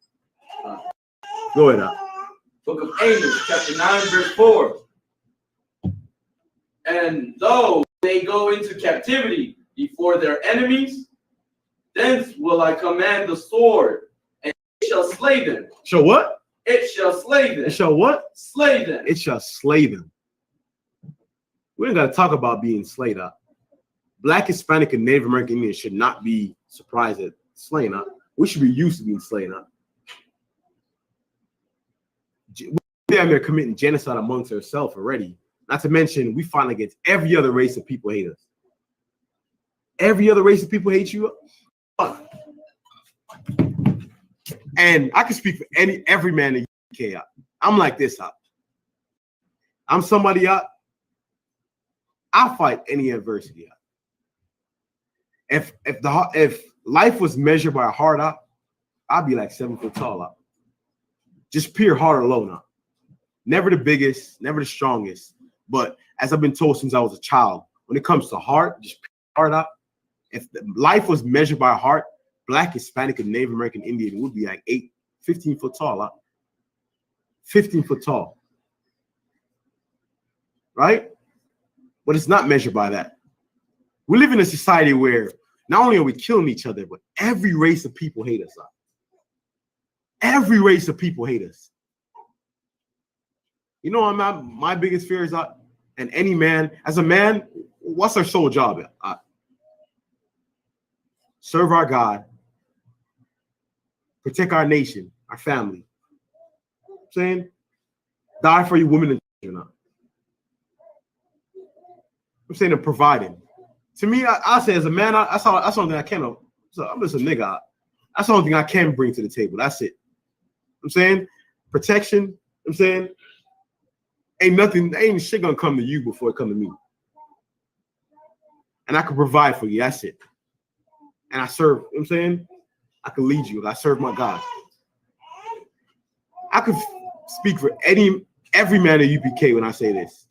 Go ahead. Book of Amos, chapter 9, verse 4. And though they go into captivity before their enemies, thence will I command the sword, and it shall slay them. Shall what? It shall slay them. It shall what? Slay them. It shall slay them. We ain't got to talk about being slayed up. Black, Hispanic, and Native American Indians should not be surprised at slaying up. We should be used to being slain up. They're committing genocide amongst ourselves already. Not to mention, we fight against every other race of people hate us. Every other race of people hate you. And I can speak for every man in the UK. I'm like this. I'm somebody up. I'll fight any adversity. If life was measured by a heart up, I'd be like 7 foot tall up. Just pure heart alone up. Never the biggest, never the strongest. But as I've been told since I was a child, when it comes to heart, just pure heart up. If life was measured by a heart, Black, Hispanic, and Native American Indian would be like 15 foot tall up. 15 foot tall. Right? But it's not measured by that. We live in a society where not only are we killing each other, but every race of people hate us. Every race of people hate us. You know, my biggest fear is and any man, as a man, what's our sole job? Serve our God, protect our nation, our family. You know what I'm saying, die for your women and children. I'm saying, and providing. To me, I say as a man, that's something I can't. So I'm just a nigga. That's the only thing I can bring to the table. That's it. I'm saying protection. I'm saying ain't shit gonna come to you before it come to me. And I can provide for you. That's it. And I serve. I'm saying I can lead you. I serve my God. I could speak for every man at UPK when I say this.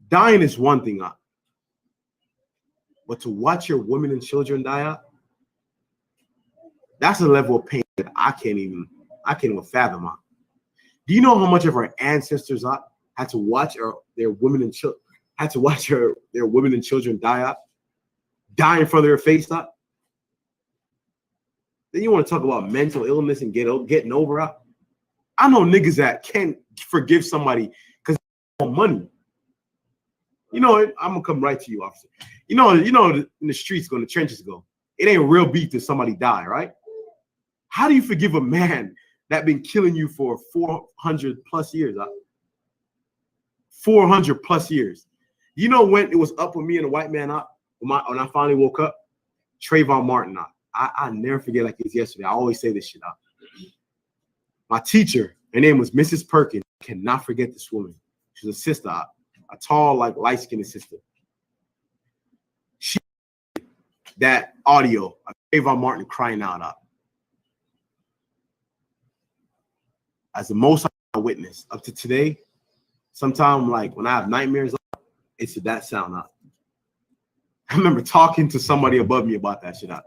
Dying is one thing, but to watch your women and children die out, that's a level of pain that I can't even fathom. Do you know how much of our ancestors had to watch their women and children their women and children die out, die in front of their face out? Then you want to talk about mental illness and getting over it? I know niggas that can't forgive somebody because they want money. You know, I'm gonna come right to you, officer. You know, in the streets, go in the trenches, go. It ain't real beef till somebody die, right? How do you forgive a man that been killing you for 400 plus years? 400 plus years. You know when it was up with me and the white man when I finally woke up? Trayvon Martin. I never forget like it was yesterday. I always say this shit out. My teacher, her name was Mrs. Perkins. I cannot forget this woman. She's a sister. A tall, like light-skinned sister. She that audio of Trayvon Martin crying out as the most I witnessed up to today. Sometimes, like when I have nightmares, it's that sound out. I remember talking to somebody above me about that shit out.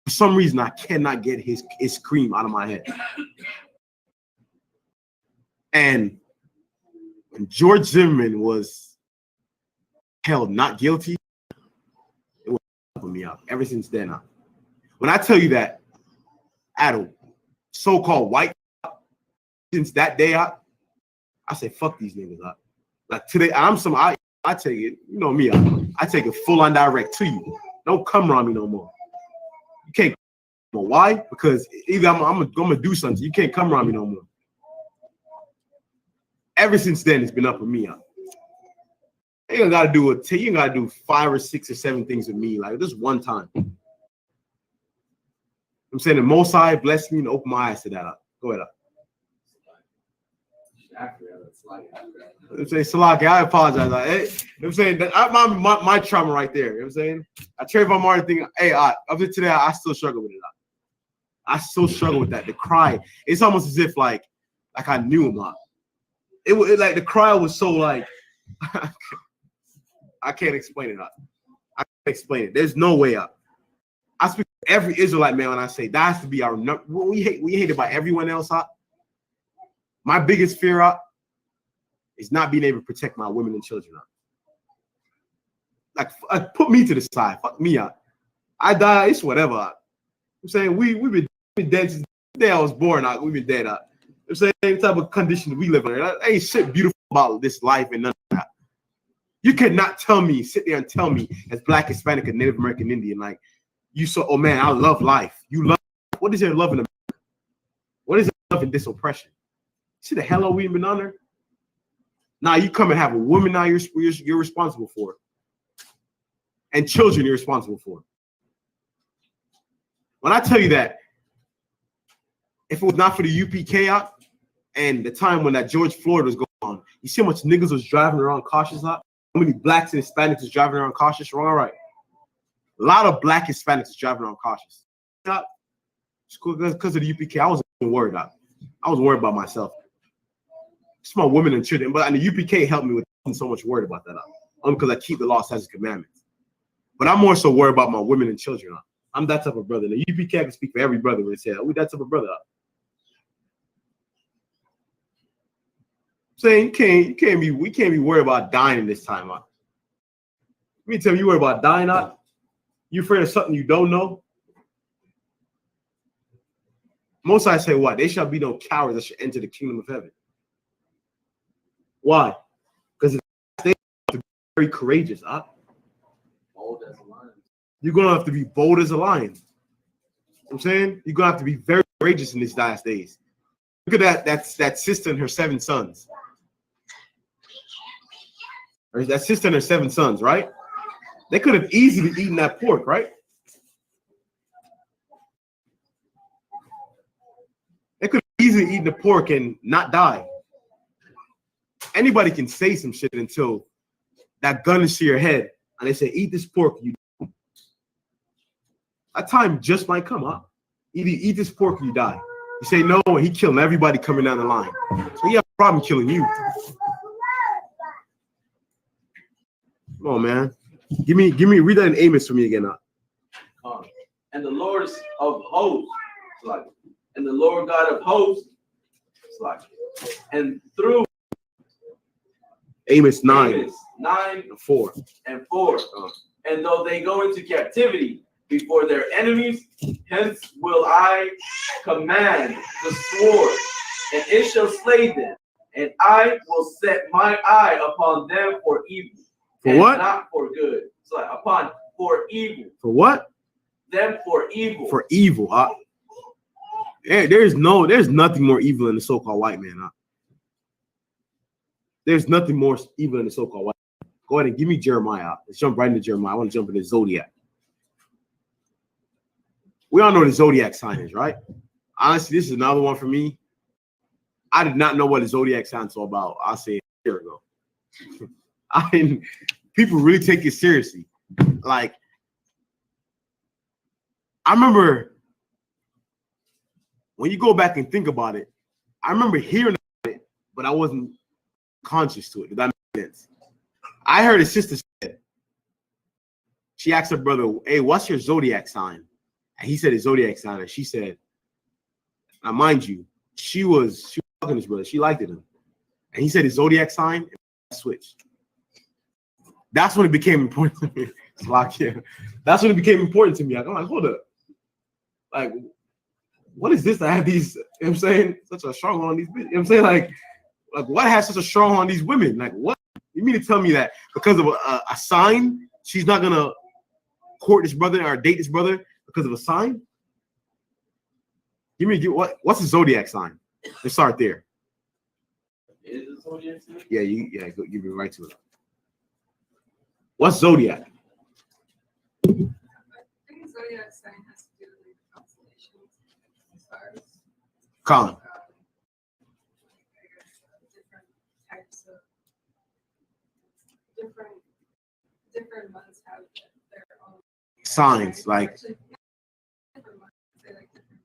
For some reason, I cannot get his scream out of my head. And when George Zimmerman was held not guilty, it was helping me out ever since then. When I tell you that at a so-called white, since that day I say fuck these niggas up. Like today, I take it, you know me, I take it full on direct to you. Don't come around me no more. You can't. Why? Because either I'm gonna do something. You can't come around me no more. Ever since then, it's been up with me. You ain't gotta do 5 or 6 or 7 things with me. Like this one time. I'm saying the Most High blessed me and opened my eyes to that. Go ahead. I'm saying Salaki, I apologize. I'm saying that my trauma right there. You know what I'm saying? I Trayvon Martin thing. Hey, up to today, I still struggle with it. I still struggle with that. The cry. It's almost as if like like I knew him. It was like the crowd was so like I can't explain it. I can't explain it. There's no way up. I speak to every Israelite man when I say that has to be our number. We hate it by everyone else. My biggest fear is not being able to protect my women and children. Like put me to the side. Fuck me up. I die. It's whatever. I'm saying we've been dead since the day I was born. We've been dead. I'm saying the type of conditions we live under. That ain't shit beautiful about this life and none of that. You cannot sit there and tell me as Black, Hispanic, and Native American Indian, like you so, oh man, I love life. You love, what is there love in America? What is there love in this oppression? See the hell are we been under? Now you come and have a woman now you're responsible for. And children you're responsible for. When I tell you that, if it was not for the UPK out and the time when that George Floyd was going on, you see how much niggas was driving around cautious out? How many Blacks and Hispanics was driving around cautious? Wrong or right? A lot of Black Hispanics was driving around cautious. Because of the UPK, I wasn't worried about. I was worried about myself. It's my women and children, but and the UPK helped me with so much worried about that. Because I keep the law, statutes, and commandments. But I'm more so worried about my women and children. I'm that type of brother. The UPK can speak for every brother when they say, we that type of brother. Saying we can't be worried about dying this time. Let me tell you worried about dying. You afraid of something you don't know? Most I say what? They shall be no cowards that should enter the kingdom of heaven. Why? Because they have to be very courageous. Bold as a lion. You're gonna have to be bold as a lion. You know what I'm saying? You're gonna have to be very courageous in these last days. Look at that sister and her 7 sons. Or that sister and her 7 sons, right? They could have easily eaten that pork, right? They could have easily eaten the pork and not die. Anybody can say some shit until that gun is to your head and they say, eat this pork, you. That time just might come up. Either eat this pork or you die. You say no, and he killing everybody coming down the line. So he have a problem killing you. Come on, man. Give me, read that in Amos for me again. And the Lord of hosts, like, and the Lord God of hosts, like, and through Amos 9. Amos 9 and 4. And 4. And though they go into captivity before their enemies, hence will I command the sword, and it shall slay them, and I will set my eye upon them for evil. For what? Not for good. So like, for evil. For what? Them for evil. For evil. Yeah, there's nothing more evil than the so-called white man. There's nothing more evil than the so-called white man. Go ahead and give me Jeremiah. Let's jump right into Jeremiah. I want to jump into Zodiac. We all know the Zodiac sign is, right? Honestly, this is another one for me. I did not know what a Zodiac sign is all about. I'll say a year ago. People really take it seriously. Like, I remember when you go back and think about it, I remember hearing about it, but I wasn't conscious to it. Does that make sense? I heard his sister said, she asked her brother, hey, what's your Zodiac sign? And he said his Zodiac sign. And she said, now mind you, she was talking to his brother. She liked it. And he said his Zodiac sign, and switched. That's when it became important to me. It's like, yeah. That's when it became important to me. I'm like, hold up. Like, what is this that I have these, you know what I'm saying, such a stronghold on these, you know what I'm saying? Like what has such a stronghold on these women? Like, what? You mean to tell me that because of a sign, she's not going to court this brother or date this brother because of a sign? What's a Zodiac sign? Let's start there. Is it Zodiac sign? Yeah, go give me right to it. What's Zodiac? I think Zodiac sign has to do with constellations, stars. Colin. Different types of different months have their own Signs, like different months, they like different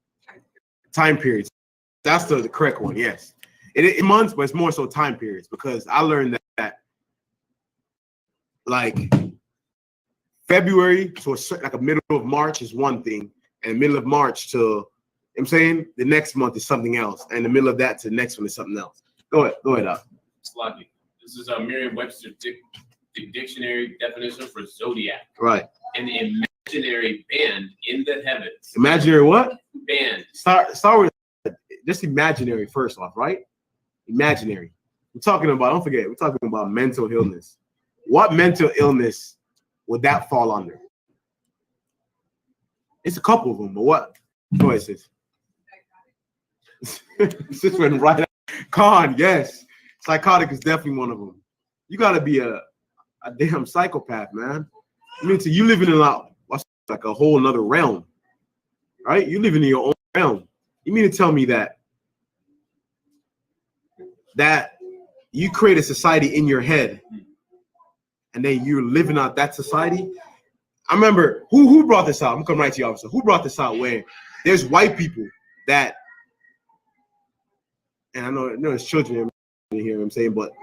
time periods. That's the correct one, yes. it months, but it's more so time periods because I learned that like February to like a middle of March is one thing, and middle of March to, you know what I'm saying, the next month is something else, and the middle of that to the next one is something else. Go ahead. Sloppy. This is a Merriam-Webster dictionary definition for Zodiac. Right. An imaginary band in the heavens. Imaginary what? Band. Start with just imaginary first off, right? Imaginary. We're talking about, don't forget, we're talking about mental illness. What mental illness would that fall under? It's a couple of them, but what? Go ahead, sis. Sis went right out. Con, yes. Psychotic is definitely one of them. You gotta be a damn psychopath, man. I mean, so you living in like a whole nother realm, right? You living in your own realm. You mean to tell me that you create a society in your head, and then you're living out that society? I remember who brought this out. I'm coming right to you, officer. Who brought this out? Where there's white people that, and I know there's children in here, I'm saying, but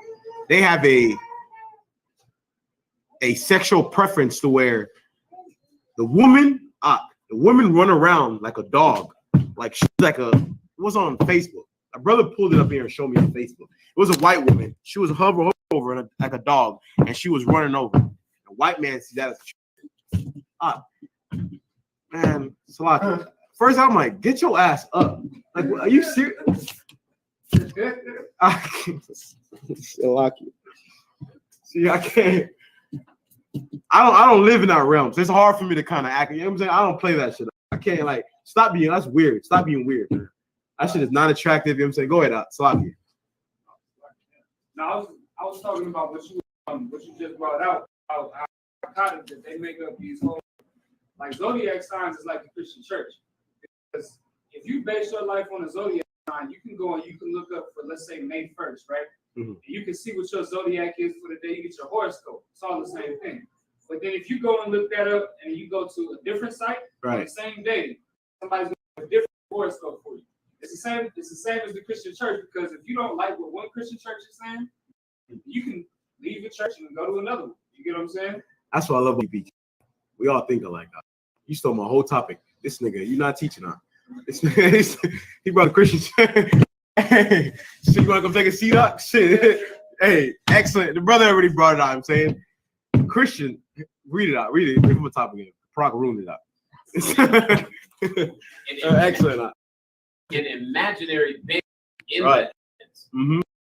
they have a sexual preference to where the woman run around like a dog, like she's like it was on Facebook. My brother pulled it up here and showed me on Facebook. It was a white woman. She was hovering over like a dog, and she was running over. A white man sees that as man, Salaki. First, I'm like, get your ass up. Like, are you serious? Salaki. See, I can't. I don't live in that realm. So it's hard for me to kind of act. You know what I'm saying? I don't play that shit. I can't stop being. That's weird. Stop being weird, man. That shit is not attractive. You know what I'm saying? Go ahead, Salaki. Now I was talking about what you just brought out. How psychotic that they make up these whole like zodiac signs is like the Christian church. Because if you base your life on a zodiac sign, you can go and you can look up for, let's say, May 1st, right? Mm-hmm. And you can see what your zodiac is for the day. You get your horoscope. It's all the same thing. But then if you go and look that up and you go to a different site on the same day, somebody's going to have a different horoscope for you. It's the same as the Christian church, because if you don't like what one Christian church is saying, you can leave your church and go to another one. You get what I'm saying? That's what I love about BG. We all think alike. You stole my whole topic. This nigga, you not teaching her. He brought a Christian church. Hey, so you want to come take a seat up? Shit. Hey, excellent. The brother already brought it out. I'm saying, Christian, read it out. Read it. Give him a topic again. Proc ruined it out. Excellent. An imaginary band in the heavens,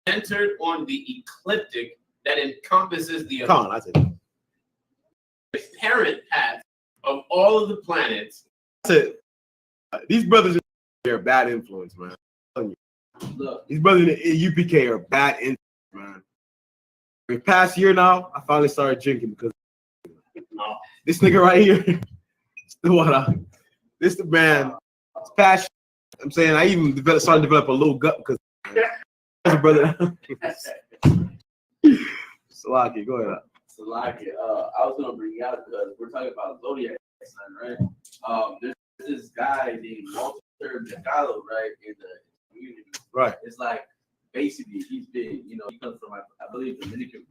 centered on the ecliptic that encompasses the apparent path of all of the planets. That's it. These brothers are bad influence, man. Look, these brothers in UPK are bad influence, man. For the past year now, I finally started drinking because this nigga right here, this the man, it's passion. I'm saying I even started to develop a little gut because brother. Salaki, go ahead. Salaki, I was gonna bring you out because we're talking about zodiac sign, right? There's this guy named Walter Gallo, right, in the community. Right. It's like basically he's been, he comes from I believe Dominican.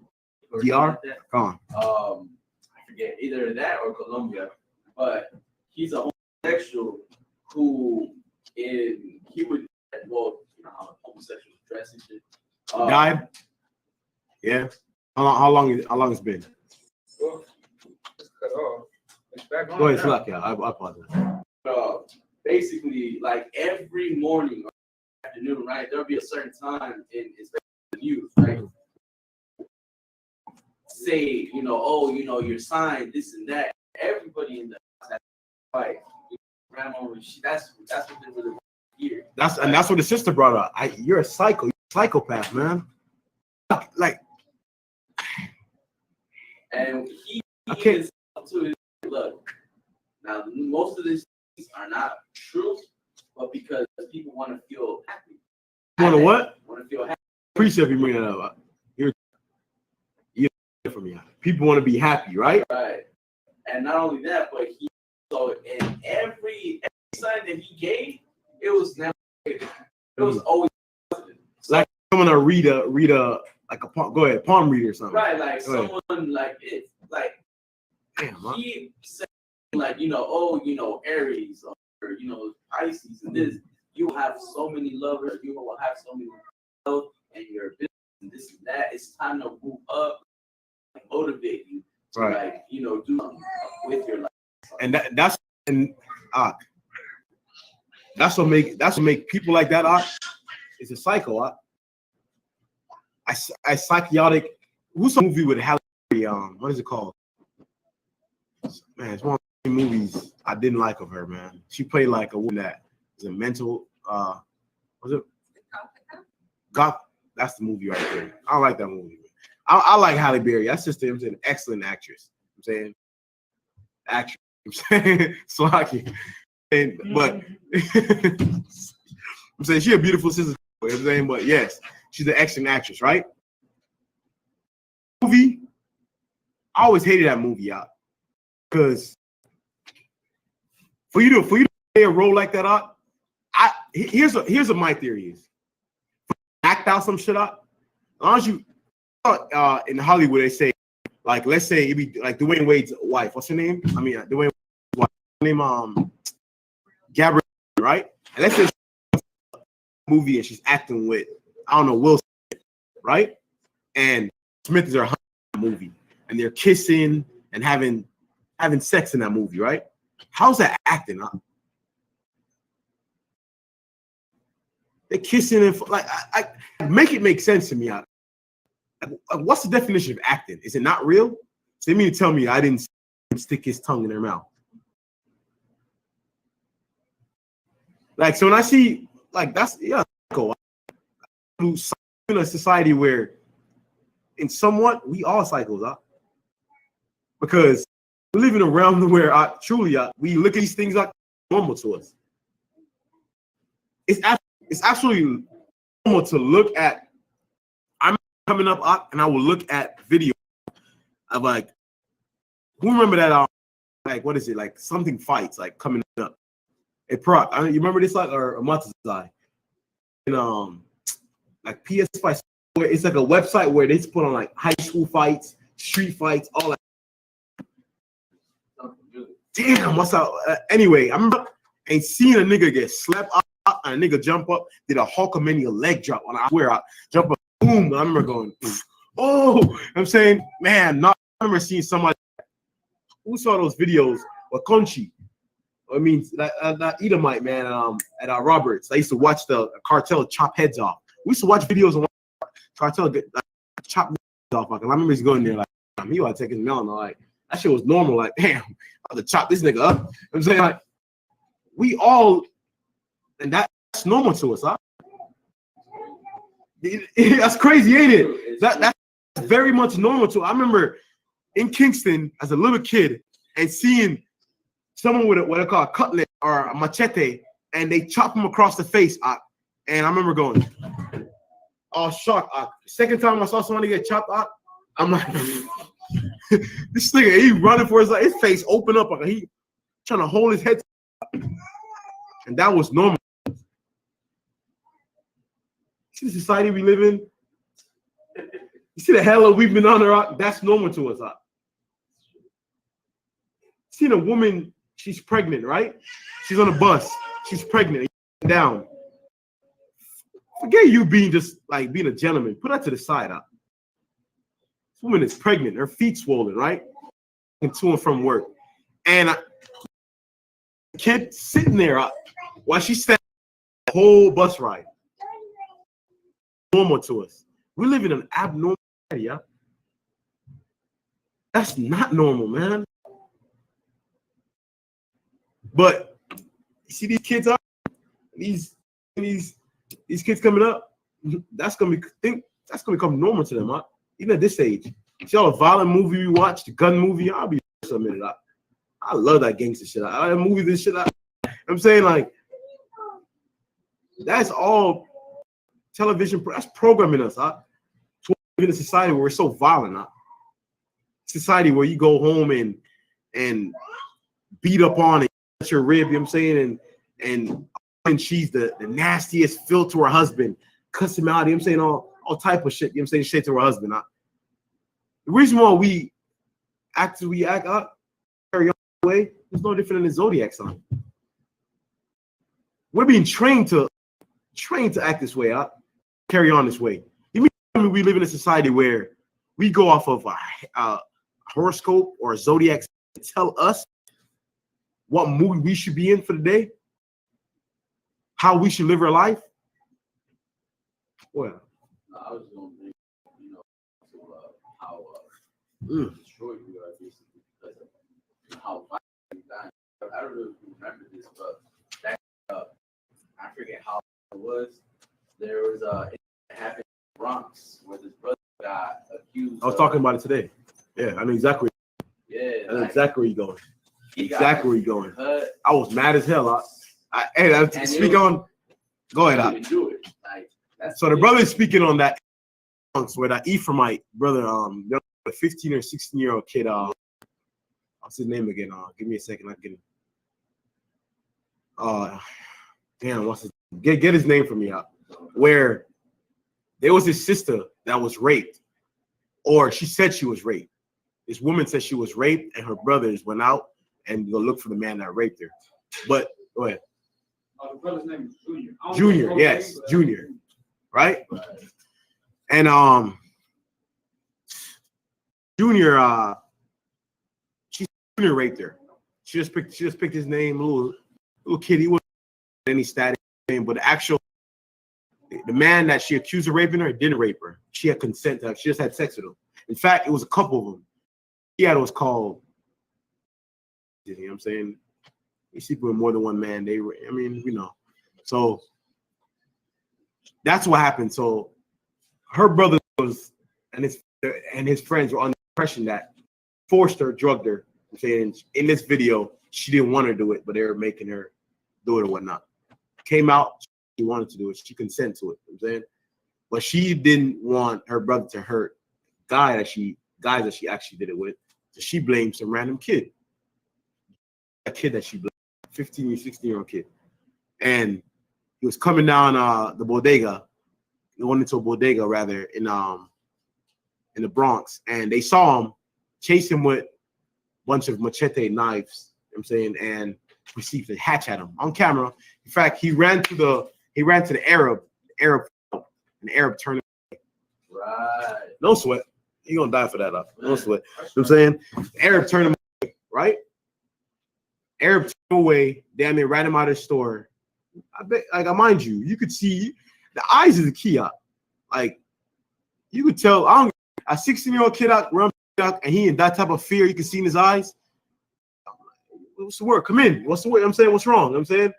DR? Come on. I forget either that or Colombia, but he's a homosexual who how homosexuals dress and shit. Died? Yeah. How long it's been? Well, it's cut off. It's back on. Go ahead, Salaki. I apologize. Basically, like every morning or afternoon, right? There'll be a certain time in the news, right? Say, your sign, this and that. Everybody in the house has to fight. Grandma, that's what they really want to hear. That's what the sister brought up. You're a psychopath, man. Like, and he is up to his look. Now, most of these are not true, but because people want to feel happy. Want to what? Want to feel happy. Appreciate you bringing that up. You're from me. People want to be happy, right? Right. And not only that, but in every sign that he gave, it was never negative. It was always positive. Like someone to read a like a palm, go ahead, palm reader or something. Right, like Go ahead. someone like it, like Damn, huh? he said, like, you know, oh, you know, Aries or, you know, Pisces and this, you will have so many lovers, you will have so many health and your business and this and that. It's time to move up and motivate you to Right. like, you know, do something with your life. And that's what make people like that is a psycho. I psychotic. Who's a movie with Halle Berry? What is it called? Man, it's one of the movies I didn't like of her, man. She played like a woman that is a mental. Was it? God, that's the movie right there. I don't like that movie. I like Halle Berry. That's just an excellent actress. I'm saying, actress. I'm saying, Slocky. But I'm saying she a beautiful sister. You know what I'm saying, but yes, she's an excellent actress, right? Movie. I always hated that movie out because for you to play a role like that out, here's what my theory is. Act out some shit out. As long as you in Hollywood, they say, like, let's say it be like Dwayne Wade's wife. What's her name? I mean, Dwayne Wade's wife. Her name Gabrielle, right? And let's say she's in a movie and she's acting with, I don't know, Will Smith, right? And Smith is her husband in the movie, and they're kissing and having sex in that movie, right? How's that acting? Huh? They're kissing and like I make it make sense to me. What's the definition of acting? Is it not real? So they mean to tell me I didn't stick his tongue in their mouth. Like, so when I see, like, that's, yeah, cool. In a society where, in somewhat, we are psychos, huh? Because we live in a realm where truly we look at these things like normal to us. It's absolutely normal to look at. I'm coming up and I will look at video of like, who remember that? Like, what is it? Like something fights like coming up. You remember this like or Matazai? And like PS5, where it's like a website where they put on like high school fights, street fights, all that. Damn, what's up? Anyway, I remember and seeing a nigga get slapped up and a nigga jump up, did a Hulkamania leg drop. And I swear, I jump up, boom. And I remember going, oh, I'm saying, man, I remember seeing somebody who saw those videos with Conchi. I mean, that Edomite, man, at Roberts. I used to watch the cartel chop heads off. We used to watch videos of cartel chop heads off. Like, and I remember he's going there like, he ought to take his melon. Like, that shit was normal. Like, damn, I have to chop this nigga up. I'm saying, like, we all, and that's normal to us, huh? That's crazy, ain't it? That's very much normal to us. I remember in Kingston as a little kid and seeing someone with what I call a cutlet or a machete, and they chop him across the face. And I remember going, oh, shocked. Second time I saw somebody get chopped out, I'm like, this nigga, he running for his face open up. Like he trying to hold his head. And that was normal. See the society we live in? You see the hell we've been under? That's normal to us. Seen a woman, she's pregnant, right? She's on a bus. She's pregnant. Down. Forget you being just like being a gentleman. Put that to the side. This woman is pregnant. Her feet swollen, right? And to and from work. And kid sitting there while she's standing the whole bus ride. Normal to us. We live in an abnormal area. That's not normal, man. But you see these kids up, these kids coming up, that's gonna become normal to them, huh? Even at this age. See all the violent movie we watch, the gun movie, I'll be submitted up. I love that gangster shit. I movie this shit out. I'm saying, like, that's all television, that's programming us, huh? To live in a society where we're so violent, huh? Society where you go home and beat up on it, your rib, you know what I'm saying? And she's the nastiest filth to her husband cuss him out, you know what I'm saying, all type of shit, you know what I'm saying, shit to her husband. The reason why we act up, carry on the way, it's no different than the Zodiac sign. We're being trained to act this way, carry on this way. You mean we live in a society where we go off of a horoscope or a Zodiac to tell us what mood we should be in for the day, how we should live our life? Well, I was going to think, how destroyed we are basically because of how violent we died. I don't know if you remember this, but that I forget how it was. There was it happened in the Bronx where this brother got accused. I was talking about it today. Yeah, I know exactly. Yeah, I know exactly where you're going. Exactly where you're going. I was mad as hell. I speak on. Go ahead. Do it. Like, so the brother is speaking on that where that Ephraimite brother, a 15 or 16-year-old kid. What's his name again? Give me a second. I can. Damn, what's his? Get his name for me out. Where there was his sister that was raped, or she said she was raped. This woman said she was raped, and her brothers went out and go look for the man that raped her. But go ahead. The brother's name is Junior. Junior, yes, Junior, right? And Junior, Junior raped her. She just picked his name, little kid. He wasn't any status name, but the man that she accused of raping her didn't rape her. She had consent to her. She just had sex with him. In fact, it was a couple of them. He had what's called, you know what I'm saying? You sleep with more than one man. So that's what happened. So her brother and his friends were under the impression that forced her, drugged her. I'm saying in this video, she didn't want to do it, but they were making her do it or whatnot. Came out, she wanted to do it. She consented to it. You know what I'm saying, but she didn't want her brother to hurt guys that she actually did it with. So she blamed some random kid. A kid that she blamed, 15 or 16-year-old kid. And he was coming down the bodega. He went into a bodega rather in the Bronx, and they saw him, chase him with a bunch of machete knives. You know what I'm saying, and received a hatch at him on camera. In fact, he ran to the Arab, and the Arab turned away. Right. No sweat. He gonna die for that. No sweat. You know what I'm saying? The Arab turned him away, right? Arab turned him away. Damn, they ran him out of the store. I bet, like, mind you could see the eyes is the key out. Like, you could tell a 16-year-old kid out, run out, and he in that type of fear, you can see in his eyes. What's the word? Come in. What's the word? I'm saying, what's wrong? You know what I'm saying,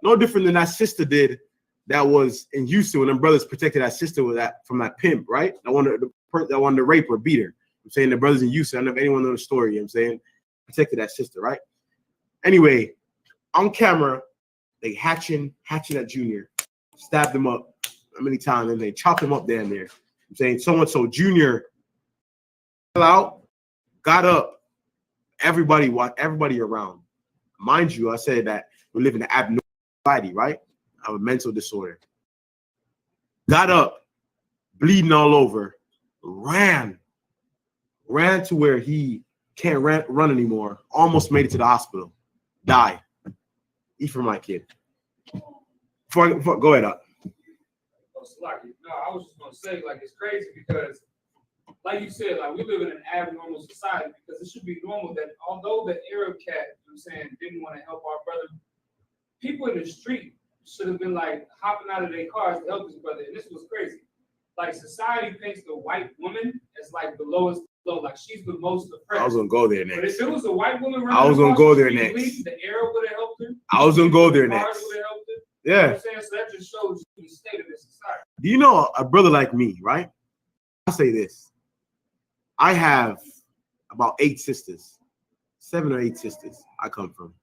no different than that sister did that was in Houston when them brothers protected that sister with that from that pimp, right? That wanted to rape or beat her. I'm saying the brothers in Houston, I don't know if anyone knows the story, you know what I'm saying? Protected that sister, right? Anyway, on camera, they hatching at Junior, stabbed him up how many times, and they chopped him up down there. I'm saying so Junior fell out, got up, everybody around. Mind you, I said that we live in an abnormal society, right? I have a mental disorder. Got up, bleeding all over, ran to where he can't run anymore, almost made it to the hospital, died. Ephraimite kid. Go ahead, up. No, I was just gonna say, like, it's crazy because, like you said, like, we live in an abnormal society because it should be normal that although the Arab cat, you know what I'm saying, didn't want to help our brother, people in the street should have been like hopping out of their cars to help his brother. And this was crazy. Like, society paints the white woman as like the lowest low, like she's the most oppressed. I was gonna go there next. But if it was a white woman, I was gonna go there next. The Arab would have helped her. I was gonna go there next. Would have helped her. Yeah. You know what I'm saying? So that just shows you the state of this society. Do you know a brother like me, right? I'll say this. I have about 8 sisters, 7 or 8 sisters I come from.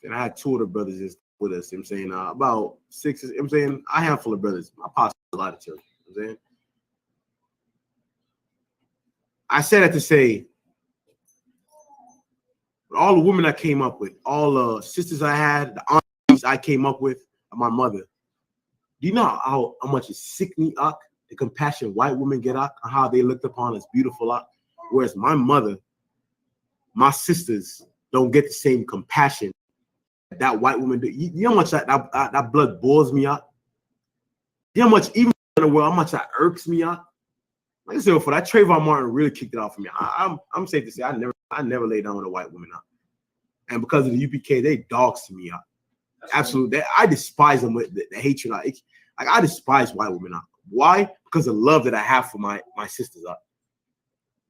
And I had 2 of the brothers is with us, you know what I'm saying? About 6, you know what I'm saying? A handful of brothers. My pops a lot of children, you know what I'm saying? I said that to say, all the women I came up with, all the sisters I had, the aunties I came up with, and my mother, Do you know how much it sick me up? The compassion white women get up, and how they looked upon as beautiful up. Whereas my mother, my sisters don't get the same compassion that white woman do. You know how much that blood boils me up? You know how much, even in the world, how much that irks me up? Like I said before, that Trayvon Martin really kicked it off for me. I'm safe to say I never laid down with a white woman up. And because of the UPK, they dogs to me up. Absolutely. I despise them with the hatred. Like I despise white women up. Why? Because of the love that I have for my sisters up.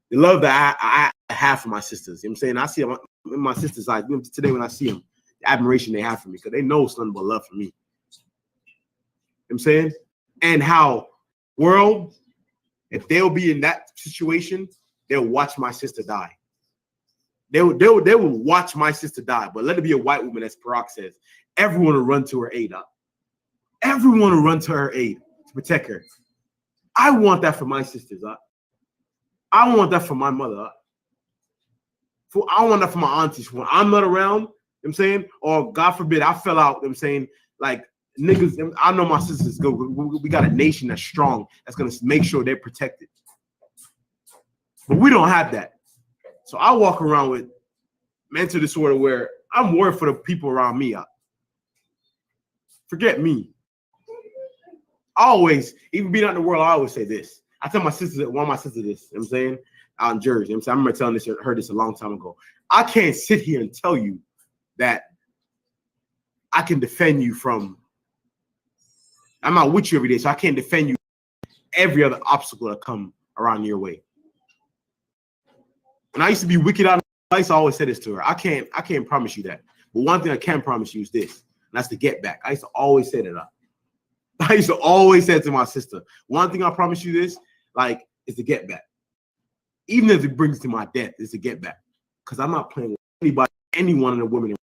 The love that I have for my sisters. You know what I'm saying? I see them in my sisters' eyes. Today when I see them, the admiration they have for me, because they know it's nothing but love for me. You know what I'm saying? And how world, if they'll be in that situation, they'll watch my sister die. They will watch my sister die. But let it be a white woman, as Barack says. Everyone will run to her aid up. Everyone will run to her aid to protect her. I want that for my sisters up. I want that for my mother up. I want that for my aunties. When I'm not around, you know what I'm saying, or God forbid I fell out, you know what I'm saying, like niggas, I know my sisters go. We got a nation that's strong, that's gonna make sure they're protected. But we don't have that. So I walk around with mental disorder where I'm worried for the people around me up. Forget me. Always, even being out in the world, I always say this. I tell my sisters, one of my sisters this, you know what I'm saying, out in Jersey. You know what I'm saying? I remember telling her this a long time ago. I can't sit here and tell you that I can defend you from, I'm not with you every day, so I can't defend you every other obstacle that come around your way. And I used to be wicked out. I used to always say this to her. I can't promise you that. But one thing I can promise you is this, and that's the get back. I used to always say that. I used to always say to my sister, one thing I promise you this, like, is the get back. Even if it brings to my death, it's a get back. Because I'm not playing with anybody, any one of the women.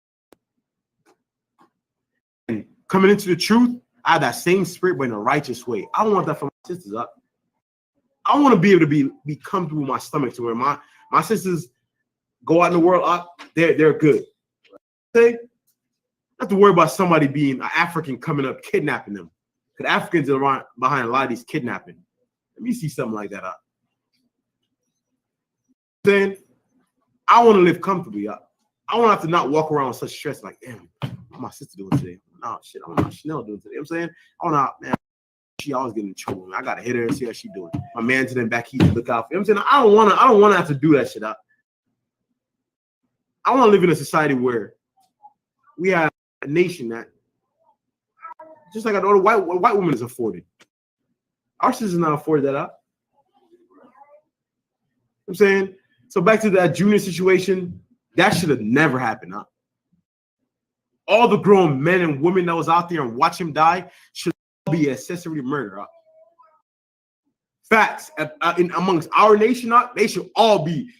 And coming into the truth, I have that same spirit, but in a righteous way. I want that for my sisters up. I want to be able to be comfortable with my stomach to where my sisters go out in the world up, they're good. Okay? Not have to worry about somebody being an African coming up kidnapping them. Because Africans are around behind a lot of these kidnapping. Let me see something like that up. Then I want to live comfortably up. I want to have to not walk around with such stress like, damn, what my sister doing today? Oh shit, I don't know how Chanel doing today. You know what I'm saying? I want to, man, she always getting in trouble. Man. I gotta hit her and see how she doing. My man to them back, he look out for. You know what I'm saying? I don't want to have to do that shit up. I want to live in a society where we have a nation that, just like I know the white woman is afforded. Our sisters not afforded that up. You know what I'm saying? So back to that junior situation, that should have never happened. Huh? All the grown men and women that was out there and watch him die should be accessory to murder. Huh? Facts. Amongst our nation, they should all be.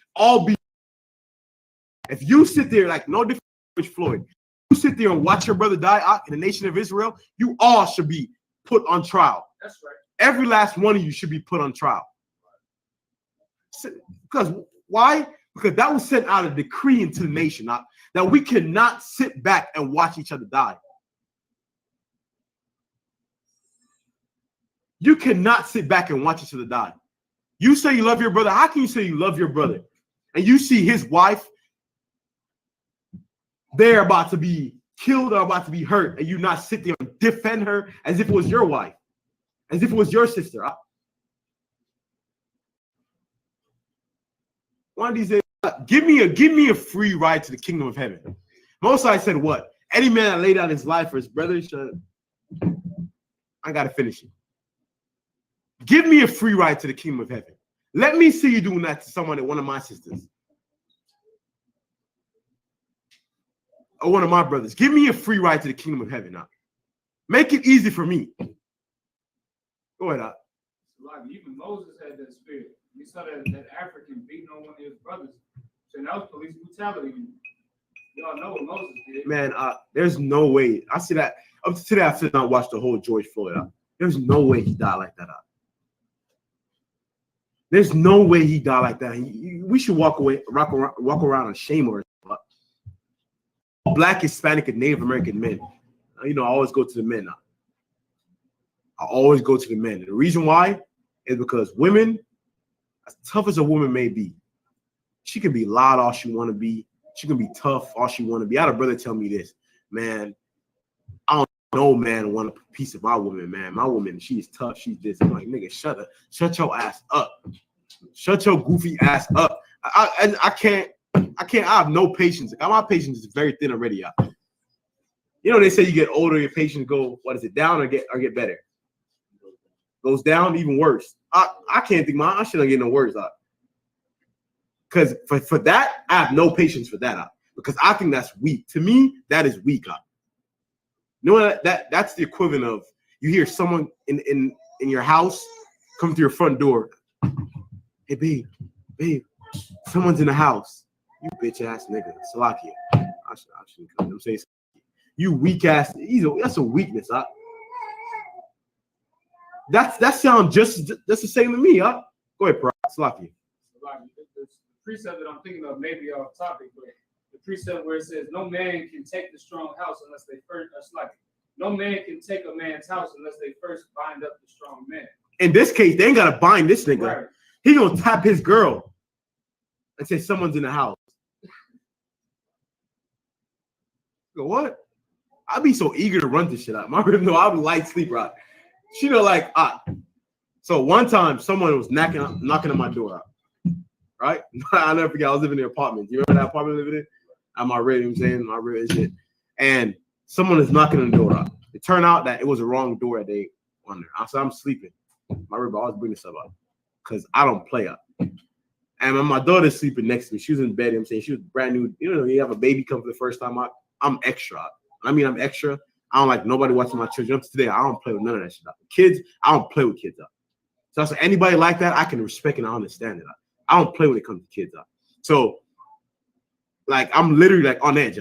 If you sit there like no different from Floyd, you sit there and watch your brother die in the nation of Israel, you all should be put on trial. That's right. Every last one of you should be put on trial. Because why? Because that was sent out a decree into the nation that we cannot sit back and watch each other die. You cannot sit back and watch each other die. You say you love your brother. How can you say you love your brother? And you see his wife, they're about to be killed or about to be hurt, and you not sit there and defend her as if it was your wife, as if it was your sister. One of these days, give me a free ride to the kingdom of heaven. Mosai said what? Any man that laid down his life for his brother should. I gotta finish it. Give me a free ride to the kingdom of heaven. Let me see you doing that to someone, one of my sisters. Or one of my brothers. Give me a free ride to the kingdom of heaven now. Make it easy for me. Go ahead, Doc. Like even Moses had that spirit. You saw that African beating on one of his brothers. So that was police brutality. Y'all know what Moses did. Man, there's no way. I see that. Up to today, I still not watched the whole George Floyd. There's no way he died like that. There's no way he died like that. We should walk around and shame or Black, Hispanic, and Native American men. I always go to the men now. I always go to the men. And the reason why is because women, as tough as a woman may be, she can be loud all she want to be. She can be tough all she want to be. I had a brother tell me this, man. I don't know, man, want a piece of my woman, man. My woman, she's tough. She's this. I'm like, nigga, shut your ass up. Shut your goofy ass up. I can't. I have no patience. My patience is very thin already. You know, they say you get older, your patience go, what is it, down or get better? Goes down, even worse. I can't think I shouldn't get no worse. Because for that, I have no patience for that. Because I think that's weak. To me, that is weak. You know what? That's the equivalent of you hear someone in your house come to your front door. Hey, babe, someone's in the house. You bitch ass nigga. Salakia. I shouldn't come. I'm saying you weak ass. That's a weakness. That sounds just the same to me. Go ahead, bro. Salakia. The precept that I'm thinking of may be off topic, but the precept where it says no man can take the strong house unless they first. That's like no man can take a man's house unless they first bind up the strong man. In this case, they ain't gotta bind this nigga. Right. He gonna tap his girl and say someone's in the house. Go what? I'd be so eager to run this shit out. My rib know I'll be light sleeper out. She know like So one time someone was knocking on my door out. Right? I'll never forget. I was living in an apartment. You remember that apartment living in? At my rig, you know what I'm saying? My rig and shit. And someone is knocking on the door out. It turned out that it was the wrong door that they on there. So I'm sleeping. My rib always bring this up because I don't play up. And when my daughter's sleeping next to me, she was in bed, you know what I'm saying? She was brand new. You know, you have a baby come for the first time out. I'm extra. I'm extra. I don't like nobody watching my children. Up to today, I don't play with none of that shit. Kids, I don't play with kids. So anybody like that, I can respect and I understand it. I don't play when it comes to kids. So, like, I'm literally like on edge.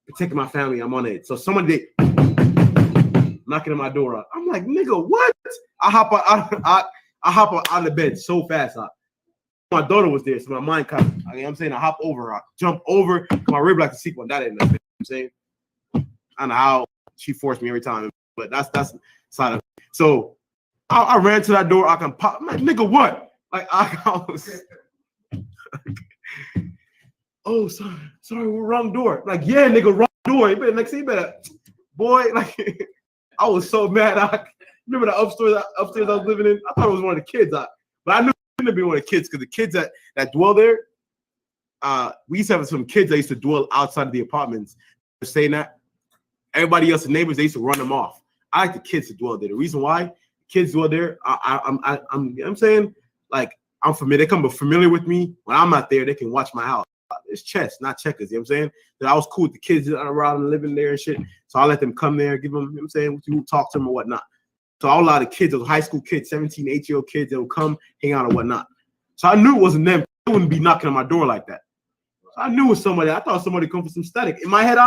Protecting my family, I'm on edge. So someone did knocking on my door. I'm like, nigga, what? I hop out of the bed so fast. My daughter was there, so my mind kind of, I'm saying I hop over, I jump over, my rib like to sleep on that end of it. I'm saying, I don't know how she forced me every time, but that's side of it. So I ran to that door. I can pop. I'm like, nigga, what? Like I was. Oh, sorry, we're wrong door. Like, yeah, nigga, wrong door. You better, boy. Like, I was so mad. I remember the upstairs I was living in. I thought it was one of the kids. But I knew it couldn't be one of the kids because the kids that dwell there. We used to have some kids that used to dwell outside of the apartments. Saying that everybody else, the neighbors, they used to run them off. I like the kids to dwell there. The reason why kids dwell there, I'm saying, like, I'm familiar. They come familiar with me when I'm not there. They can watch my house. It's chess, not checkers. You know what I'm saying? That I was cool with the kids around and living there and shit. So I let them come there, give them, you know what I'm saying, talk to them or whatnot. So a lot of kids, those high school kids, 17, 18-year-old kids, they would come, hang out or whatnot. So I knew it wasn't them. They wouldn't be knocking on my door like that. So I knew it was somebody. I thought somebody come for some static. In my head,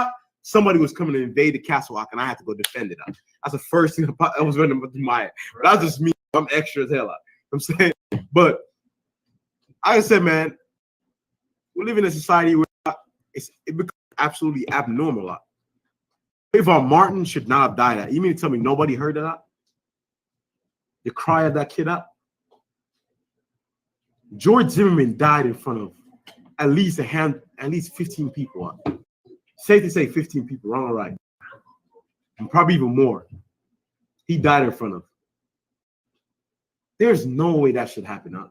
somebody was coming to invade the castle, and I had to go defend it. That's the first thing that was running through my head. But that's just me. I'm extra as hell. You know what I'm saying? But like I said, man, we live in a society where it becomes absolutely abnormal. Trayvon Martin should not have died. You mean to tell me nobody heard that? The cry of that kid up? George Zimmerman died in front of at least 15 people. Safe to say 15 people, wrong or right. And probably even more. He died in front of. There's no way that should happen.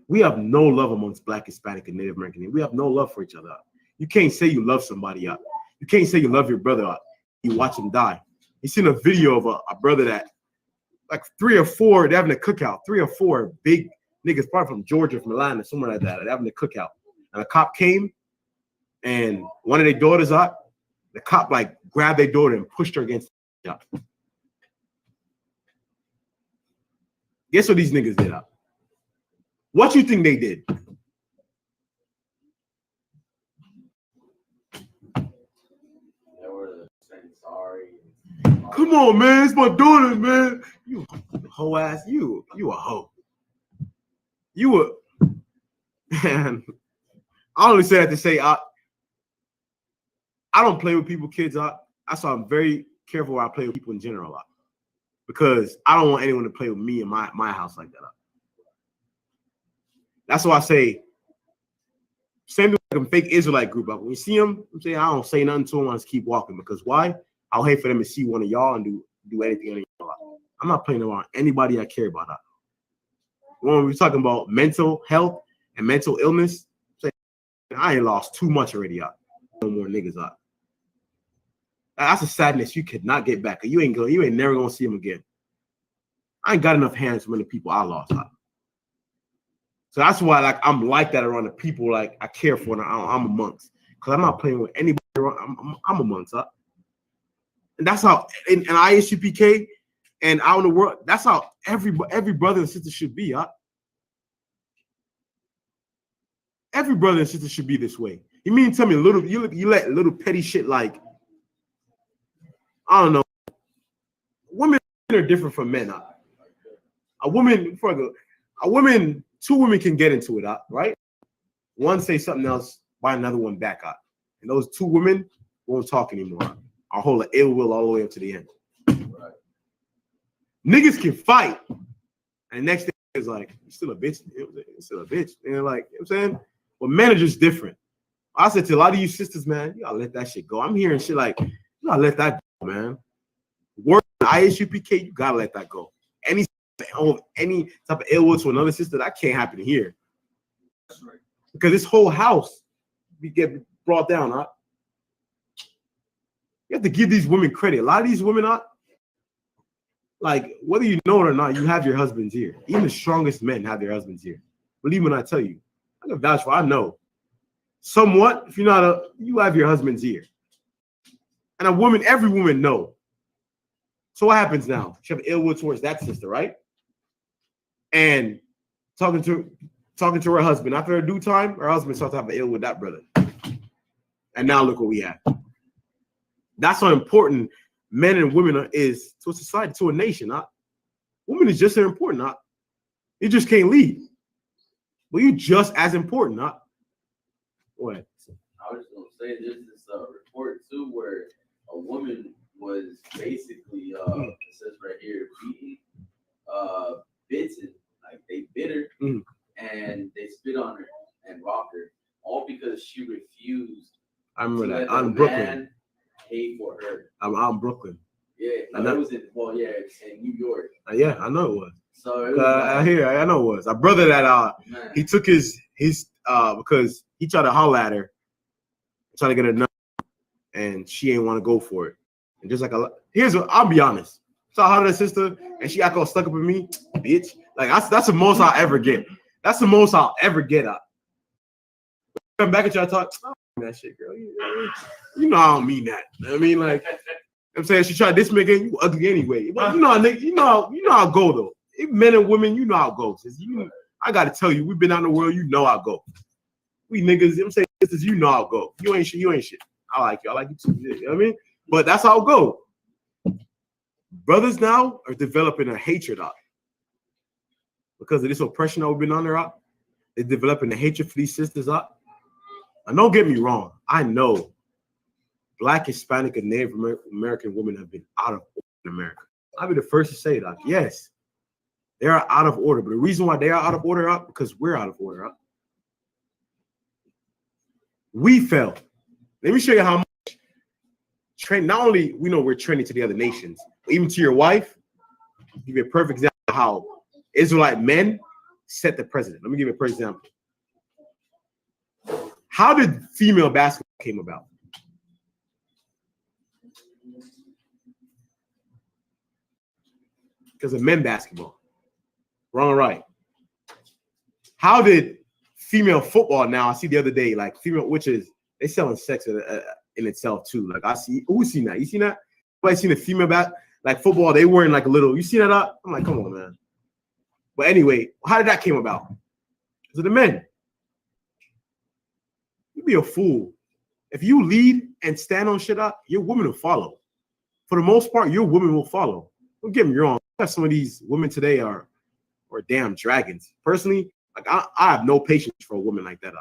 We have no love amongst Black, Hispanic, and Native American. We have no love for each other. You can't say you love somebody. You can't say you love your brother. You watch him die. You seen a video of a brother that, like 3 or 4, they're having a cookout. 3 or 4 big niggas, probably from Georgia, from Atlanta, somewhere like that. They're having a cookout. And a cop came, and one of their daughters the cop like grabbed their daughter and pushed her against the cop. Guess what these niggas did? What you think they did? They were saying sorry. Come on, man, it's my daughter, man. You hoe ass, you a hoe. You a man. I only say that to say I don't play with people, kids. So I'm very careful where I play with people in general. because I don't want anyone to play with me in my house like that. That's why I say, same thing like a fake Israelite group. When you see them, I'm saying I don't say nothing to them. I just keep walking because why? I'll hate for them to see one of y'all and do anything on y'all. I'm not playing around anybody I care about. When we're talking about mental health and mental illness, I ain't lost too much already out. No more niggas out. That's a sadness you could not get back. You ain't never gonna see them again. I ain't got enough hands from the people I lost out. So that's why like I'm like that around the people like I care for and I'm amongst. Because I'm not playing with anybody around. I'm amongst up. And that's how in ISUPK and out in the world, that's how every brother and sister should be, huh? Every brother and sister should be this way. You mean tell me you let little petty shit like I don't know. Women are different from men. Huh? Two women can get into it, right? One say something else, buy another one back up. And those two women won't talk anymore. I'll hold an ill will all the way up to the end. Right. Niggas can fight. And next thing is like, you're still a bitch. You're still a bitch. And they're like, you know what I'm saying? But men are just different. I said to a lot of you sisters, man, you gotta let that shit go. I'm hearing shit like, you gotta let that go, man. Work ISUPK, you gotta let that go. Any type of ill will to another sister, that can't happen here. That's right. Because this whole house we get brought down, huh? You have to give these women credit. A lot of these women, like whether you know it or not, you have your husband's ear. Even the strongest men have their husband's ear. Believe me when I tell you. I can vouch for. I know. Somewhat, if you're not you have your husband's ear. And every woman know. So what happens now? She have ill will towards that sister, right? And talking to her husband. After a due time, her husband starts to have an ill with that brother. And now look what we have. That's how important men and women is to a society, to a nation. Huh? Women is just as important. Huh? You just can't lead. But you're just as important. Huh? What? I was just going to say there's this report too where a woman was basically, it says right here, beaten, bitten, like they bit her and they spit on her and rocked her, all because she refused. I remember that. I'm Brooklyn. Pay for her. I'm out in Brooklyn. Yeah, no, it was it's in New York. Yeah, I know it was. So it was I know it was. A brother that he took his because he tried to holler at her, trying to get her number, and she ain't want to go for it. And just like I'll be honest. So I hollered at her sister, and she act all stuck up with me, bitch. Like that's the most I'll ever get. That's the most I'll ever get out. Come back at y'all talk. That shit, girl. You know I don't mean that. I mean, like, I'm saying she tried this making you ugly anyway. But you know how it go though. Even men and women, you know how it goes. I gotta tell you, we've been out in the world, you know how it go. We niggas, I'm saying this is you know how it go. You ain't shit. I like you too. You know what I mean? But that's how it go. Brothers now are developing a hatred out because of this oppression that we've been under out. They're developing a hatred for these sisters out. And don't get me wrong, I know Black, Hispanic, and Native American women have been out of order in America. I'll be the first to say that. Yes, they are out of order. But the reason why they are out of order because we're out of order. We fell. Let me show you how much not only we know we're training to the other nations, but even to your wife. I'll give you a perfect example of how Israelite men set the precedent. Let me give you a perfect example. How did female basketball came about? Because of men basketball. Wrong or right? How did female football now? I see the other day, like female, which is they selling sex in itself too. Like I see, who's seen that? You seen that? Anybody seen the female like football? They wearing like a little. You seen that up? I'm like, come on, man. But anyway, how did that came about? Because of the men. You be a fool. If you lead and stand on shit up, your woman will follow. For the most part, your woman will follow. Don't get me wrong. Some of these women today are damn dragons. Personally, like I have no patience for a woman like that.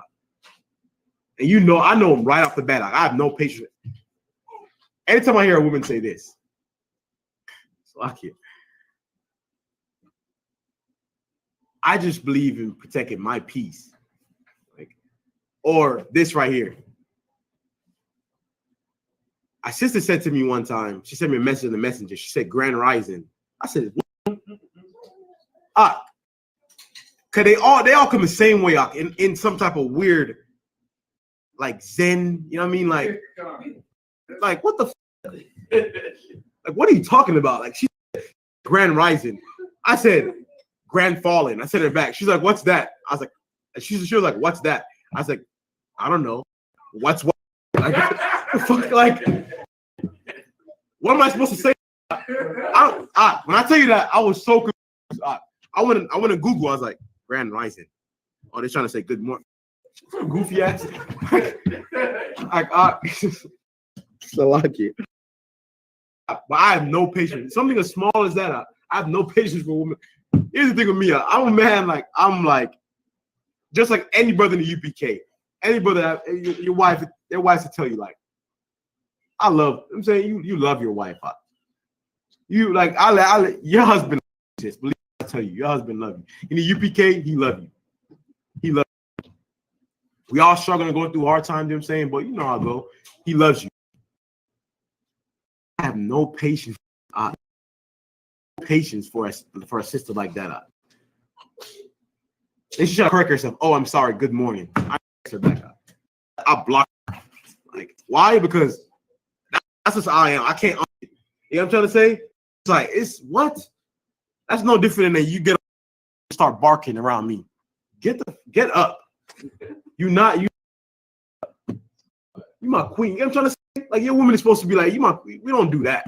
And I know them right off the bat. Like, I have no patience. Anytime I hear a woman say this, so I can't. I just believe in protecting my peace. Like, or this right here. My sister said to me one time, she sent me a message in the messenger. She said, Grand Rising. I said, cause they all come the same way, in some type of weird, like Zen, you know what I mean? Like what the like what are you talking about? Like she said, Grand Rising. I said Grand Fallen. I said it back. She's like, what's that? I was like, she was like, what's that? I was like, I don't know. What's what? Like, what am I supposed to say? When I tell you that, I was so confused. I went to Google. I was like, Grand Rising. Oh, they're trying to say good morning. Goofy ass. So lucky. But I have no patience. Something as small as that, I have no patience for women. Here's the thing with me. I'm a man. Like I'm like, just like any brother in the UPK, any brother, your wife, their wives will tell you like, I love. I'm saying you love your wife. You like I your husband. Just believe I tell you, your husband love you. In the UPK, he love you. He loves you. We all struggling, going through hard times. You know what I'm saying, but you know how I go. He loves you. I have no patience. Patience for a sister like that. They should try to correct herself. Oh, I'm sorry. Good morning. I her back up. I block her. Like why? Because that's just how I am. I can't. You know what I'm trying to say? It's like it's what? That's no different than you get up and start barking around me. Get up. You my queen. You know what I'm trying to say? Like your woman is supposed to be like you my queen. We don't do that.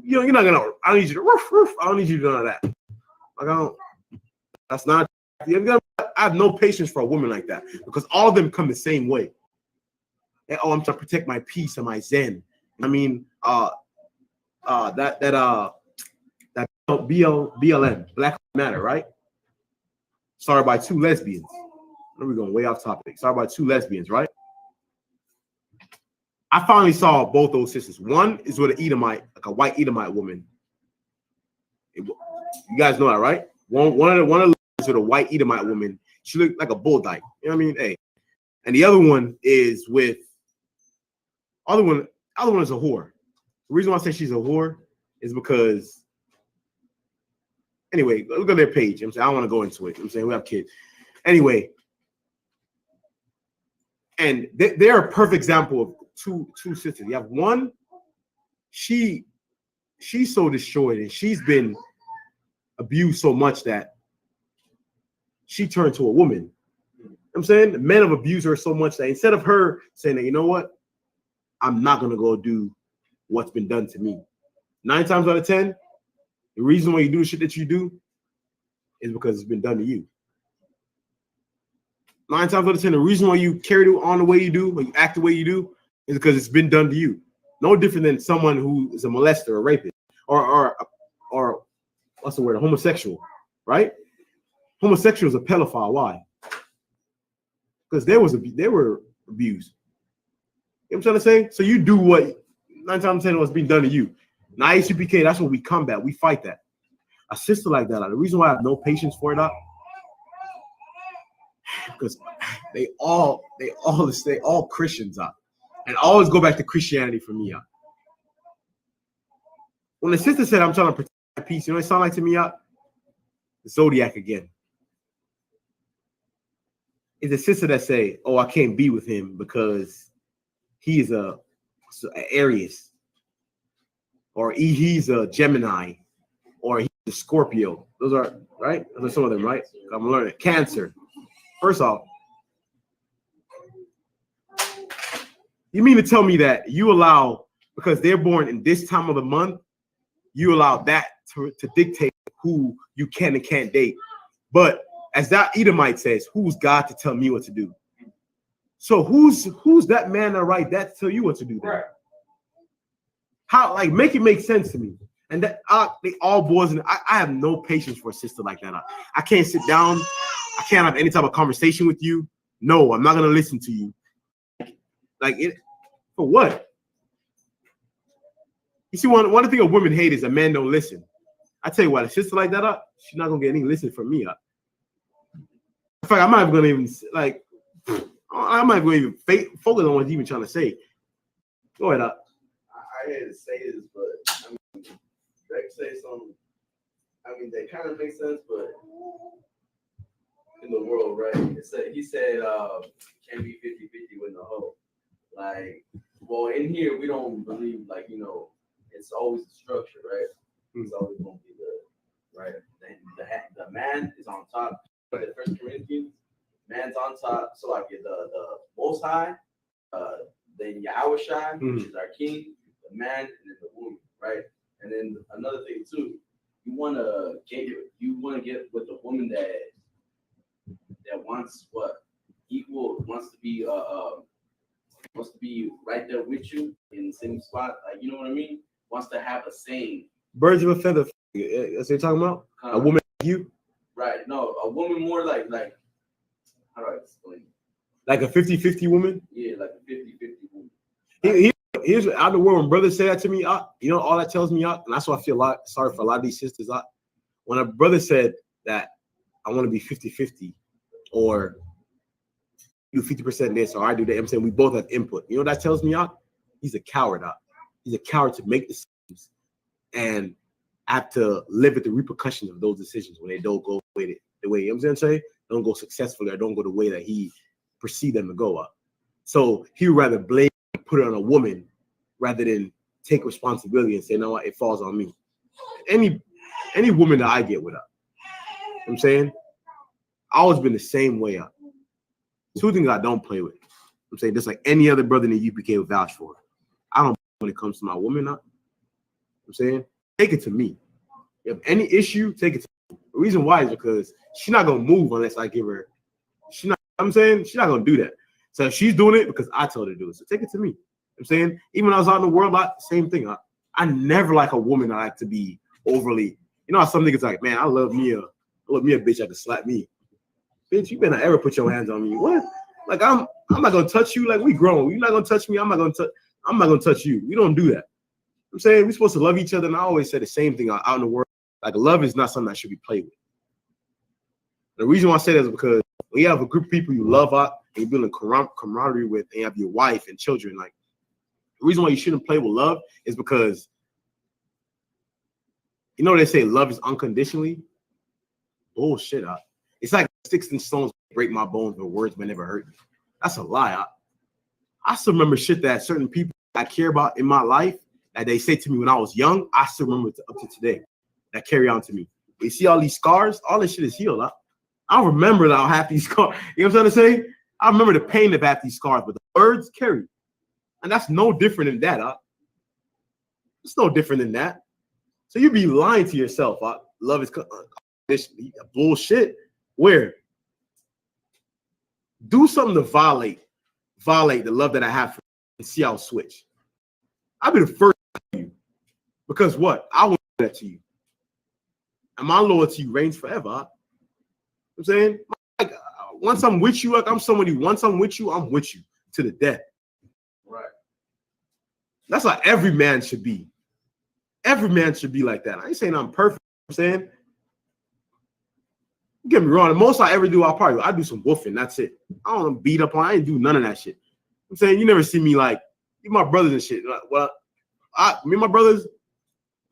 You know, you're not gonna. I don't need you to roof, roof. I don't need you to do none of that. Like I don't. That's not. I have no patience for a woman like that because all of them come the same way. And, I'm trying to protect my peace and my zen. I mean, that BLM, Black Matter, right? Started by two lesbians. We're going way off topic. Started by two lesbians, right? I finally saw both those sisters. One is with an Edomite, like a white Edomite woman. You guys know that, right? One of the is with a white Edomite woman. She looked like a bull dyke. You know what I mean? Hey. And the other one is with other one is a whore. The reason why I say she's a whore is because anyway, look at their page. I'm saying I don't want to go into it. I'm saying we have kids. Anyway, and they're a perfect example of two sisters. You have one, she's so destroyed and she's been abused so much that she turned to a woman. You know what I'm saying the men have abused her so much that instead of her saying that, you know what, I'm not gonna go do what's been done to me. 9 times out of 10, the reason why you do the shit that you do is because it's been done to you. 9 times out of 10, the reason why you carry on the way you do, or you act the way you do, is because it's been done to you. No different than someone who is a molester or rapist, or what's the word, a homosexual, right? Homosexual is a pedophile. Why? Because they were abused. You know what I'm trying to say? So you do what 9 times out of 10 was being done to you. Now ISUPK, that's what we combat. We fight that. A sister like that, the reason why I have no patience for it, because they all Christians are, and always go back to Christianity for me. When the sister said, "I'm trying to protect my peace," you know what it sounded like to me? Zodiac again. It's a sister that say, "Oh, I can't be with him because he's a Aries, or he's a Gemini, or he's a Scorpio." Those are right. Those are some of them, right? I'm learning. Cancer. First off, you mean to tell me that you allow, because they're born in this time of the month, you allow that to dictate who you can and can't date? But as that Edomite says, who's God to tell me what to do? So who's that man that write that to tell you what to do then? Right. How, like, make it make sense to me. And that they all boys, and I have no patience for a sister like that. I can't sit down. I can't have any type of conversation with you. No, I'm not gonna listen to you. Like it for what? You see, one thing a women hate is a man don't listen. I tell you what, a sister like that, she's not gonna get any listen from me. In fact, I'm not even gonna even like. I'm not going to even focus on what he's even trying to say. Go ahead. I hate to say this, but I mean, Drake say something. I mean, they kind of make sense, but in the world, right? He said, can't be 50-50 with no hoe. Like, well, in here, we don't believe, like, you know, it's always the structure, right? It's always going to be the, right? The man is on top. But the First Corinthians, man's on top. So, like, the Most High, then Yahushua, which is our king, the man, and then the woman, right? And then another thing, too, you want to get with a woman that wants what? Equal, wants to be right there with you in the same spot, like, you know what I mean? Wants to have a same birds of a feather. That's what you're talking about? A woman like you? Right. No, a woman more like how do I explain it? Like a 50-50 woman? Yeah, like a 50-50 woman. Here's out of the world when brothers say that to me, you know, all that tells me, and that's why I feel sorry for a lot of these sisters. When a brother said that I want to be 50-50 or do 50% this or I do that, I'm saying we both have input. You know what that tells me, he's a coward. He's a coward to make decisions and have to live with the repercussions of those decisions when they don't go the way, you know what I'm saying? Don't go successfully or don't go the way that he perceived them to go. So he would rather blame and put it on a woman rather than take responsibility and say, no, it falls on me. Any woman that I get with her, you know what I'm saying? I always been the same way. Two things I don't play with. I'm saying just like any other brother in the UPK would vouch for. I don't when it comes to my woman. I'm saying take it to me. If you have any issue, take it to me. The reason why is because she's not gonna move unless I give her. I'm saying she's not gonna do that. So she's doing it because I told her to do it. So take it to me. I'm saying even when I was out in the world, same thing. I never like a woman that I like to be overly. You know how some niggas like, man, I love me a bitch that can slap me. Bitch, you better not ever put your hands on me. What? Like I'm not gonna touch you. Like we grown. You're not gonna touch me. I'm not gonna touch you. We don't do that. I'm saying we're supposed to love each other, and I always say the same thing out in the world. Like love is not something that should be played with. The reason why I say that is because when you have a group of people you love and you're building camaraderie with, and you have your wife and children, like the reason why you shouldn't play with love is because you know they say love is unconditionally. Bullshit. It's like sticks and stones break my bones, but words may never hurt me. That's a lie. I still remember shit that certain people I care about in my life that they say to me when I was young. I still remember up to today that carry on to me. You see all these scars, all this shit is healed. I remember that I have these scars. You know what I'm trying to say? I remember the pain of half these scars, but the words carry. And that's no different than that. It's no different than that. So you be lying to yourself. Love is bullshit. Where? Do something to violate the love that I have for you and see how I'll switch. I'll be the first to you. Because what? I want that to you. And my loyalty reigns forever. You know what I'm saying? Like, once I'm with you, like I'm somebody, once I'm with you to the death. Right. That's how every man should be. Every man should be like that. I ain't saying I'm perfect. You know what I'm saying? Don't get me wrong. The most I ever do, I do some woofing. That's it. I don't beat up on. I ain't do none of that shit. I'm saying you never see me like my brothers and shit. Like, well, me and my brothers,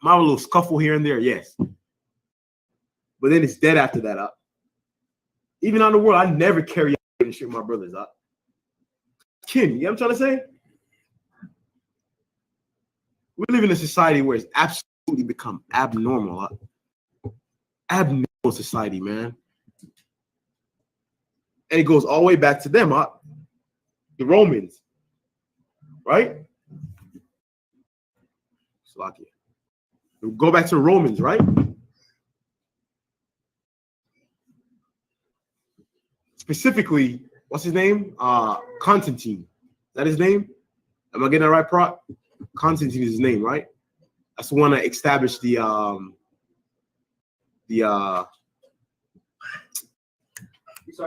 my little scuffle here and there, yes. But then it's dead after that. Even on the world, I never carry on shit with my brothers. Kin, you know what I'm trying to say? We live in a society where it's absolutely become abnormal. Abnormal society, man. And it goes all the way back to them, the Romans, right? Slovakia. We'll go back to the Romans, right? Specifically, what's his name? Constantine. Is that his name? Am I getting that right, Proc? Constantine is his name, right? That's the one that established the You're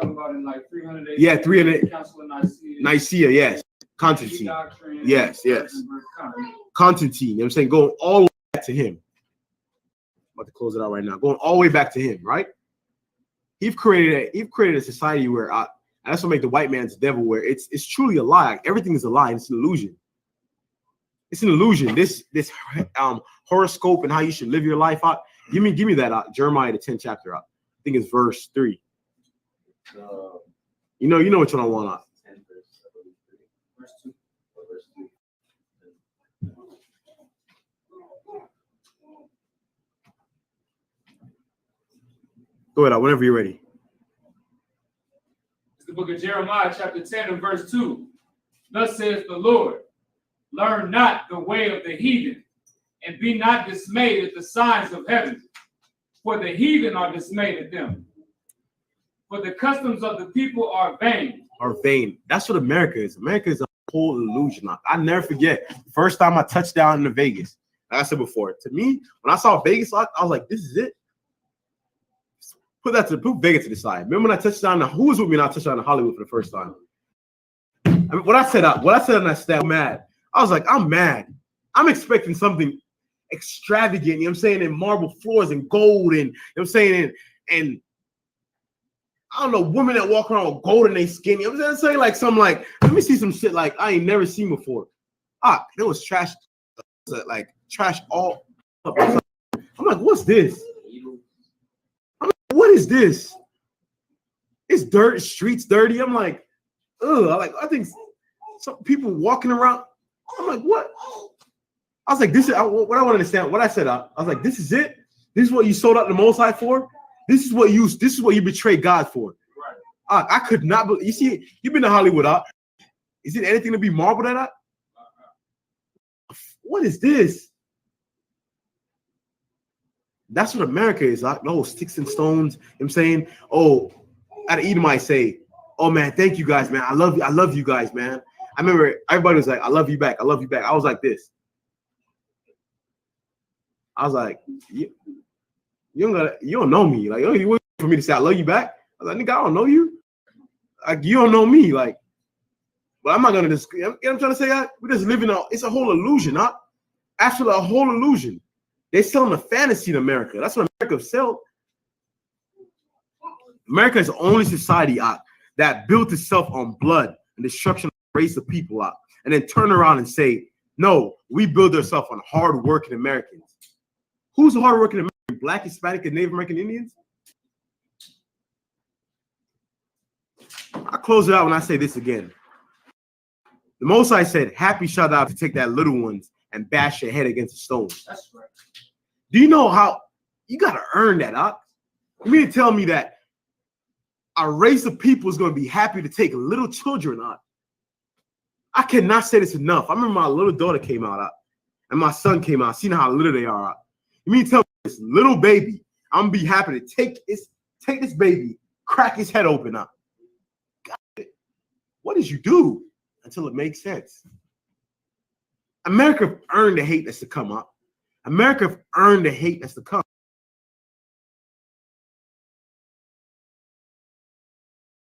talking about in like 300 AD. Yeah, 300. Council of Nicaea. Nicaea, yes. Constantine. Yes. Constantine. You know what I'm saying? Going all the way back to him. about to close it out right now. Going all the way back to him, right? He's created a society where that's what make the white man's devil, where it's truly a lie. Everything is a lie. It's an illusion. It's an illusion. This horoscope and how you should live your life out. Give me that Jeremiah the 10th chapter out. I think it's verse 3. You know what you don't want out. 10 verse 2. Verse 2. Go ahead, whenever you're ready. It's the book of Jeremiah, chapter 10 and verse 2. Thus says the Lord, learn not the way of the heathen, and be not dismayed at the signs of heaven. For the heathen are dismayed at them. For the customs of the people are vain. Are vain. That's what America is. America is a whole illusion. I never forget the first time I touched down in Vegas. Like I said before, to me, when I saw Vegas, I was like, this is it. Put Vegas to the side. Remember when I touched down? Who was with me when I touched down in Hollywood for the first time? I mean, what I said on that stat, I'm mad. I was like, I'm mad. I'm expecting something extravagant, you know what I'm saying, in marble floors and gold, and you know what I'm saying, and I don't know, women that walk around with gold in their skin, you know what I'm saying, like some like, let me see some shit like I ain't never seen before. There was trash, like trash all up. I'm like, what's this? I'm like, what is this? It's dirt, streets dirty. I'm like, ugh. I think some people walking around. I'm like, what? I was like, this is what I want to understand. What I said, I was like, this is it. This is what you sold out the Most High for. This is what you betrayed God for. Right. I could not believe. You see, you've been to Hollywood. Is it anything to be marveled at? What is this? That's what America is. No sticks and stones. You know what I'm saying, at Edom might say, oh man, thank you guys, man. I love you guys, man. I remember everybody was like, I love you back. I love you back. I was like this. I was like, you don't know me. Like, you wait for me to say I love you back. I was like, nigga, I don't know you. Like, you don't know me. Like, but I'm not gonna just. You know what I'm trying to say? We're just living it's a whole illusion, huh? Actually, a whole illusion. They're selling a fantasy in America. That's what America sells. America is the only society that built itself on blood and destruction of the race of people and then turn around and say, no, we build ourselves on hard-working Americans. Who's hard-working American? Black, Hispanic, and Native American Indians? I'll close it out when I say this again. The Most High said, happy shall thou to take that little ones and bash your head against a stone. That's right. Do you know how you got to earn that up? You mean to tell me that a race of people is going to be happy to take little children up? I cannot say this enough. I remember my little daughter came out and my son came out. Seeing how little they are. You mean to tell me this little baby, I'm going to be happy to take this baby, crack his head open up. God, what did you do? Until it makes sense. America earned the hate that's to come up. America earned the hate that's to come.